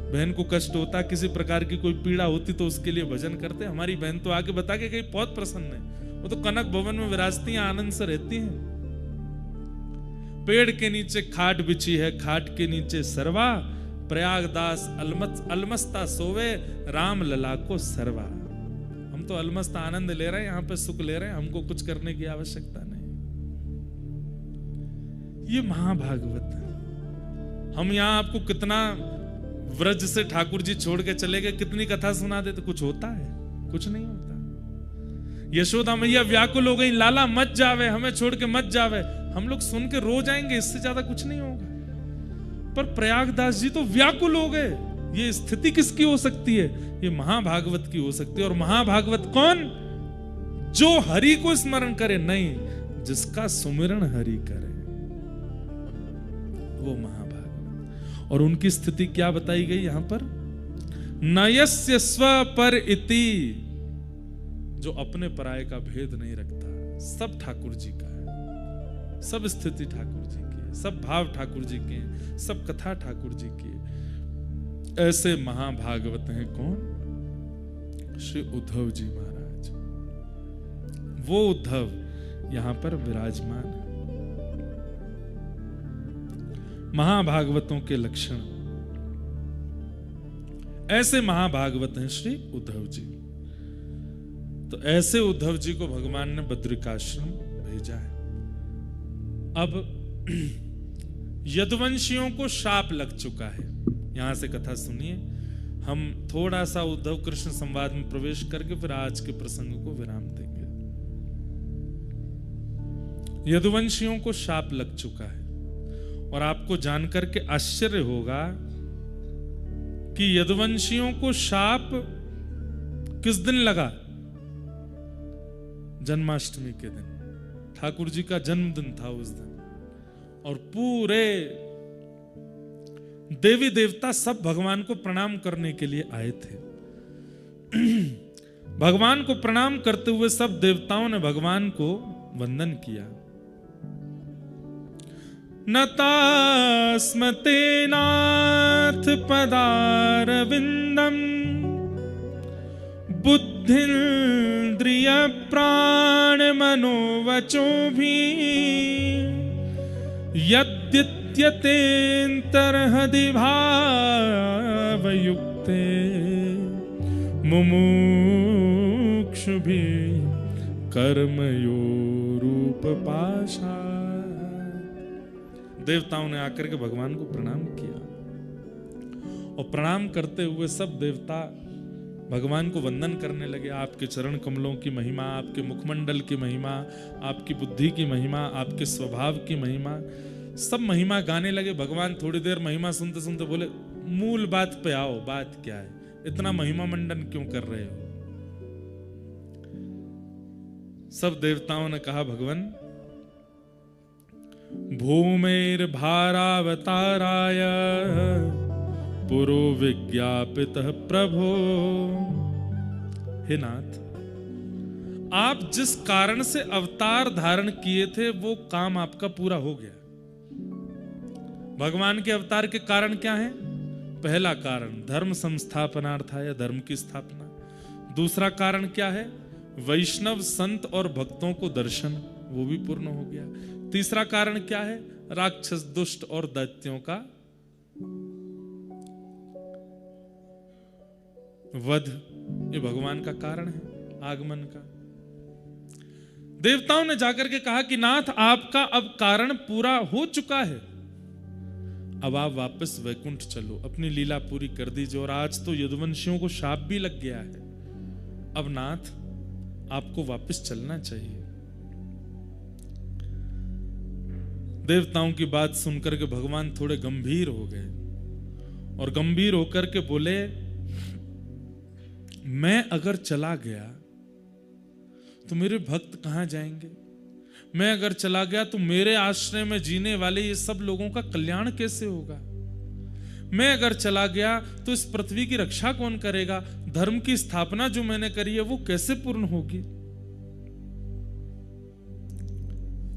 A: बहन को कष्ट होता, किसी प्रकार की कोई पीड़ा होती तो उसके लिए भजन करते। हमारी बहन तो आगे बता के कहीं बहुत प्रसन्न है, वो तो कनक भवन में विराजती हैं, आनंद से रहती हैं। पेड़ के नीचे खाट बिछी है, खाट के नीचे सरवा, प्रयागदास अलमस्ता सोवे, राम लला को सरवा। हम तो अलमस्त आनंद ले रहे हैं, यहाँ पे सुख ले रहे हैं, हमको कुछ करने की आवश्यकता नहीं। ये महाभागवत है। हम यहाँ आपको कितना व्रज से ठाकुर जी छोड़ के चले गए, कितनी कथा सुना देते, कुछ होता है? कुछ नहीं होता। यशोदा मैया व्याकुल हो गई, लाला मत जावे, हमें छोड़ के मत जावे। हम लोग सुन के रो जाएंगे, इससे ज्यादा कुछ नहीं होगा। पर प्रयागदास जी तो व्याकुल हो गए। ये स्थिति किसकी हो सकती है? ये महाभागवत की हो सकती है। और महाभागवत कौन? जो हरि को स्मरण करे, नहीं, जिसका सुमिरन हरि करे, वो महाभागवत। और उनकी स्थिति क्या बताई गई यहां पर? नयस्य स्व पर इति, जो अपने पराये का भेद नहीं रखता। सब ठाकुर जी का है, सब स्थिति ठाकुर जी की है, सब भाव ठाकुर जी के हैं, सब कथा ठाकुर जी की है। ऐसे महाभागवत हैं कौन? श्री उद्धव जी महाराज। वो उद्धव यहां पर विराजमान है। महाभागवतों के लक्षण, ऐसे महाभागवत हैं श्री उद्धव जी। तो ऐसे उद्धव जी को भगवान ने बद्रिकाश्रम भेजा है। अब यदुवंशियों को शाप लग चुका है। यहां से कथा सुनिए। हम थोड़ा सा उद्धव कृष्ण संवाद में प्रवेश करके फिर आज के प्रसंग को विराम देंगे। यदुवंशियों को शाप लग चुका है। और आपको जानकर के आश्चर्य होगा कि यदुवंशियों को शाप किस दिन लगा? जन्माष्टमी के दिन। ठाकुर जी का जन्मदिन था उस दिन। और पूरे देवी देवता सब भगवान को प्रणाम करने के लिए आए थे। भगवान को प्रणाम करते हुए सब देवताओं ने भगवान को वंदन किया। नतास्मते नाथ पदारविंदम बुद्धिन्द्रिय प्राण मनोवचो भी यद्यत्यतेऽन्तर्हृदि भावयुक्ते मुमुक्षुभिः कर्मयोरुपपाशा। देवताओं ने आकर के भगवान को प्रणाम किया। और प्रणाम करते हुए सब देवता भगवान को वंदन करने लगे। आपके चरण कमलों की महिमा, आपके मुखमंडल की महिमा, आपकी बुद्धि की महिमा, आपके स्वभाव की महिमा, सब महिमा गाने लगे। भगवान थोड़ी देर महिमा सुनते सुनते बोले, मूल बात पे आओ, बात क्या है? इतना महिमा मंडन क्यों कर रहे हो? सब देवताओं ने कहा, भगवान भूमेर भारावताराय पुरो विज्ञापितः प्रभो। हे नाथ, आप जिस कारण से अवतार धारण किए थे वो काम आपका पूरा हो गया। भगवान के अवतार के कारण क्या है? पहला कारण धर्म संस्थापनार्थाय, धर्म की स्थापना। दूसरा कारण क्या है? वैष्णव संत और भक्तों को दर्शन, वो भी पूर्ण हो गया। तीसरा कारण क्या है? राक्षस दुष्ट और दैत्यों का वध। ये भगवान का कारण है आगमन का। देवताओं ने जाकर के कहा कि नाथ, आपका अब कारण पूरा हो चुका है, अब आप वापस वैकुंठ चलो, अपनी लीला पूरी कर दीजिए। और आज तो यदुवंशियों को शाप भी लग गया है। अब नाथ, आपको वापस चलना चाहिए। देवताओं की बात सुनकर के भगवान थोड़े गंभीर हो गए और गंभीर होकर के बोले, मैं अगर चला गया तो मेरे भक्त कहां जाएंगे? मैं अगर चला गया तो मेरे आश्रय में जीने वाले ये सब लोगों का कल्याण कैसे होगा? मैं अगर चला गया तो इस पृथ्वी की रक्षा कौन करेगा? धर्म की स्थापना जो मैंने करी है वो कैसे पूर्ण होगी?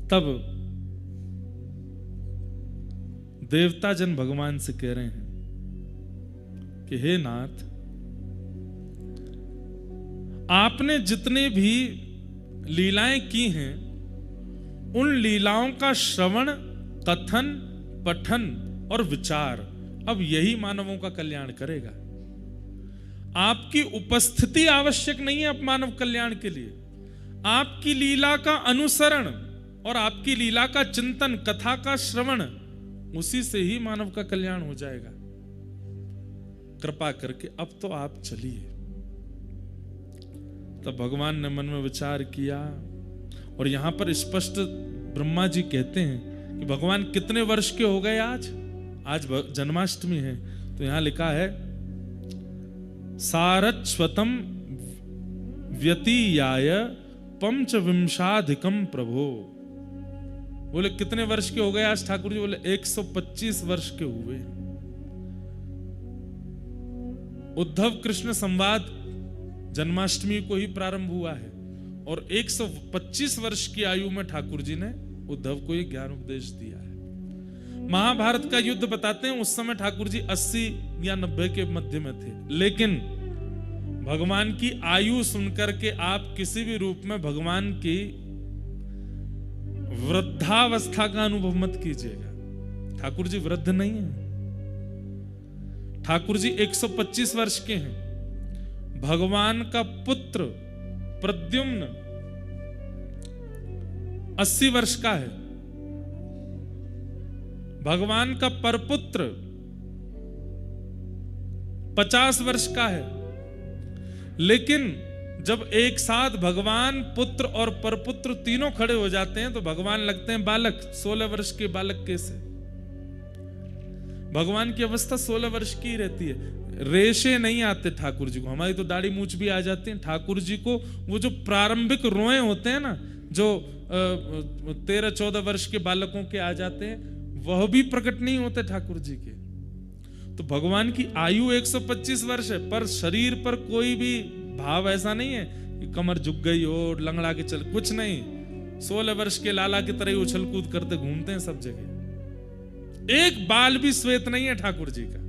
A: तब देवता जन भगवान से कह रहे हैं कि हे नाथ, आपने जितने भी लीलाएं की हैं उन लीलाओं का श्रवण, कथन, पठन और विचार अब यही मानवों का कल्याण करेगा। आपकी उपस्थिति आवश्यक नहीं है अब मानव कल्याण के लिए। आपकी लीला का अनुसरण और आपकी लीला का चिंतन, कथा का श्रवण, उसी से ही मानव का कल्याण हो जाएगा। कृपा करके अब तो आप चलिए। तब भगवान ने मन में विचार किया और यहां पर स्पष्ट ब्रह्मा जी कहते हैं कि भगवान कितने वर्ष के हो गए आज जन्माष्टमी है, तो यहां लिखा है सारस्वतम व्यतीयाय पंचविंशाधिकम प्रभो। बोले कितने वर्ष के हो गए आज ठाकुर जी? बोले 125 वर्ष के हुए। उद्धव कृष्ण संवाद जन्माष्टमी को ही प्रारंभ हुआ है और 125 वर्ष की आयु में ठाकुर जी ने उद्धव को ये ज्ञान उपदेश दिया है। महाभारत का युद्ध बताते हैं, उस समय ठाकुर जी 80 या 90 के मध्य में थे, लेकिन भगवान की आयु सुनकर के आप किसी भी रूप में भगवान की वृद्धावस्था का अनुभव मत कीजिएगा। ठाकुर जी वृद्ध नहीं है, ठाकुर जी 125 वर्ष के हैं। भगवान का पुत्र प्रद्युम्न 80 वर्ष का है, भगवान का परपुत्र 50 वर्ष का है। लेकिन जब एक साथ भगवान, पुत्र और परपुत्र तीनों खड़े हो जाते हैं तो भगवान लगते हैं बालक। 16 वर्ष के बालक कैसे? भगवान की अवस्था 16 वर्ष की रहती है। रेशे नहीं आते ठाकुर जी को, हमारी तो दाढ़ी मूछ भी आ जाती है। ठाकुर जी को वो जो प्रारंभिक रोए होते हैं ना, जो 13-14 वर्ष के बालकों के आ जाते हैं, वह भी प्रकट नहीं होते ठाकुर जी के। तो भगवान की आयु 125 वर्ष है, पर शरीर पर कोई भी भाव ऐसा नहीं है कि कमर झुक गई हो, लंगड़ा के चल, कुछ नहीं। 16 वर्ष के लाला की तरह उछल कूद करते घूमते हैं सब जगह। एक बाल भी श्वेत नहीं है ठाकुर जी का।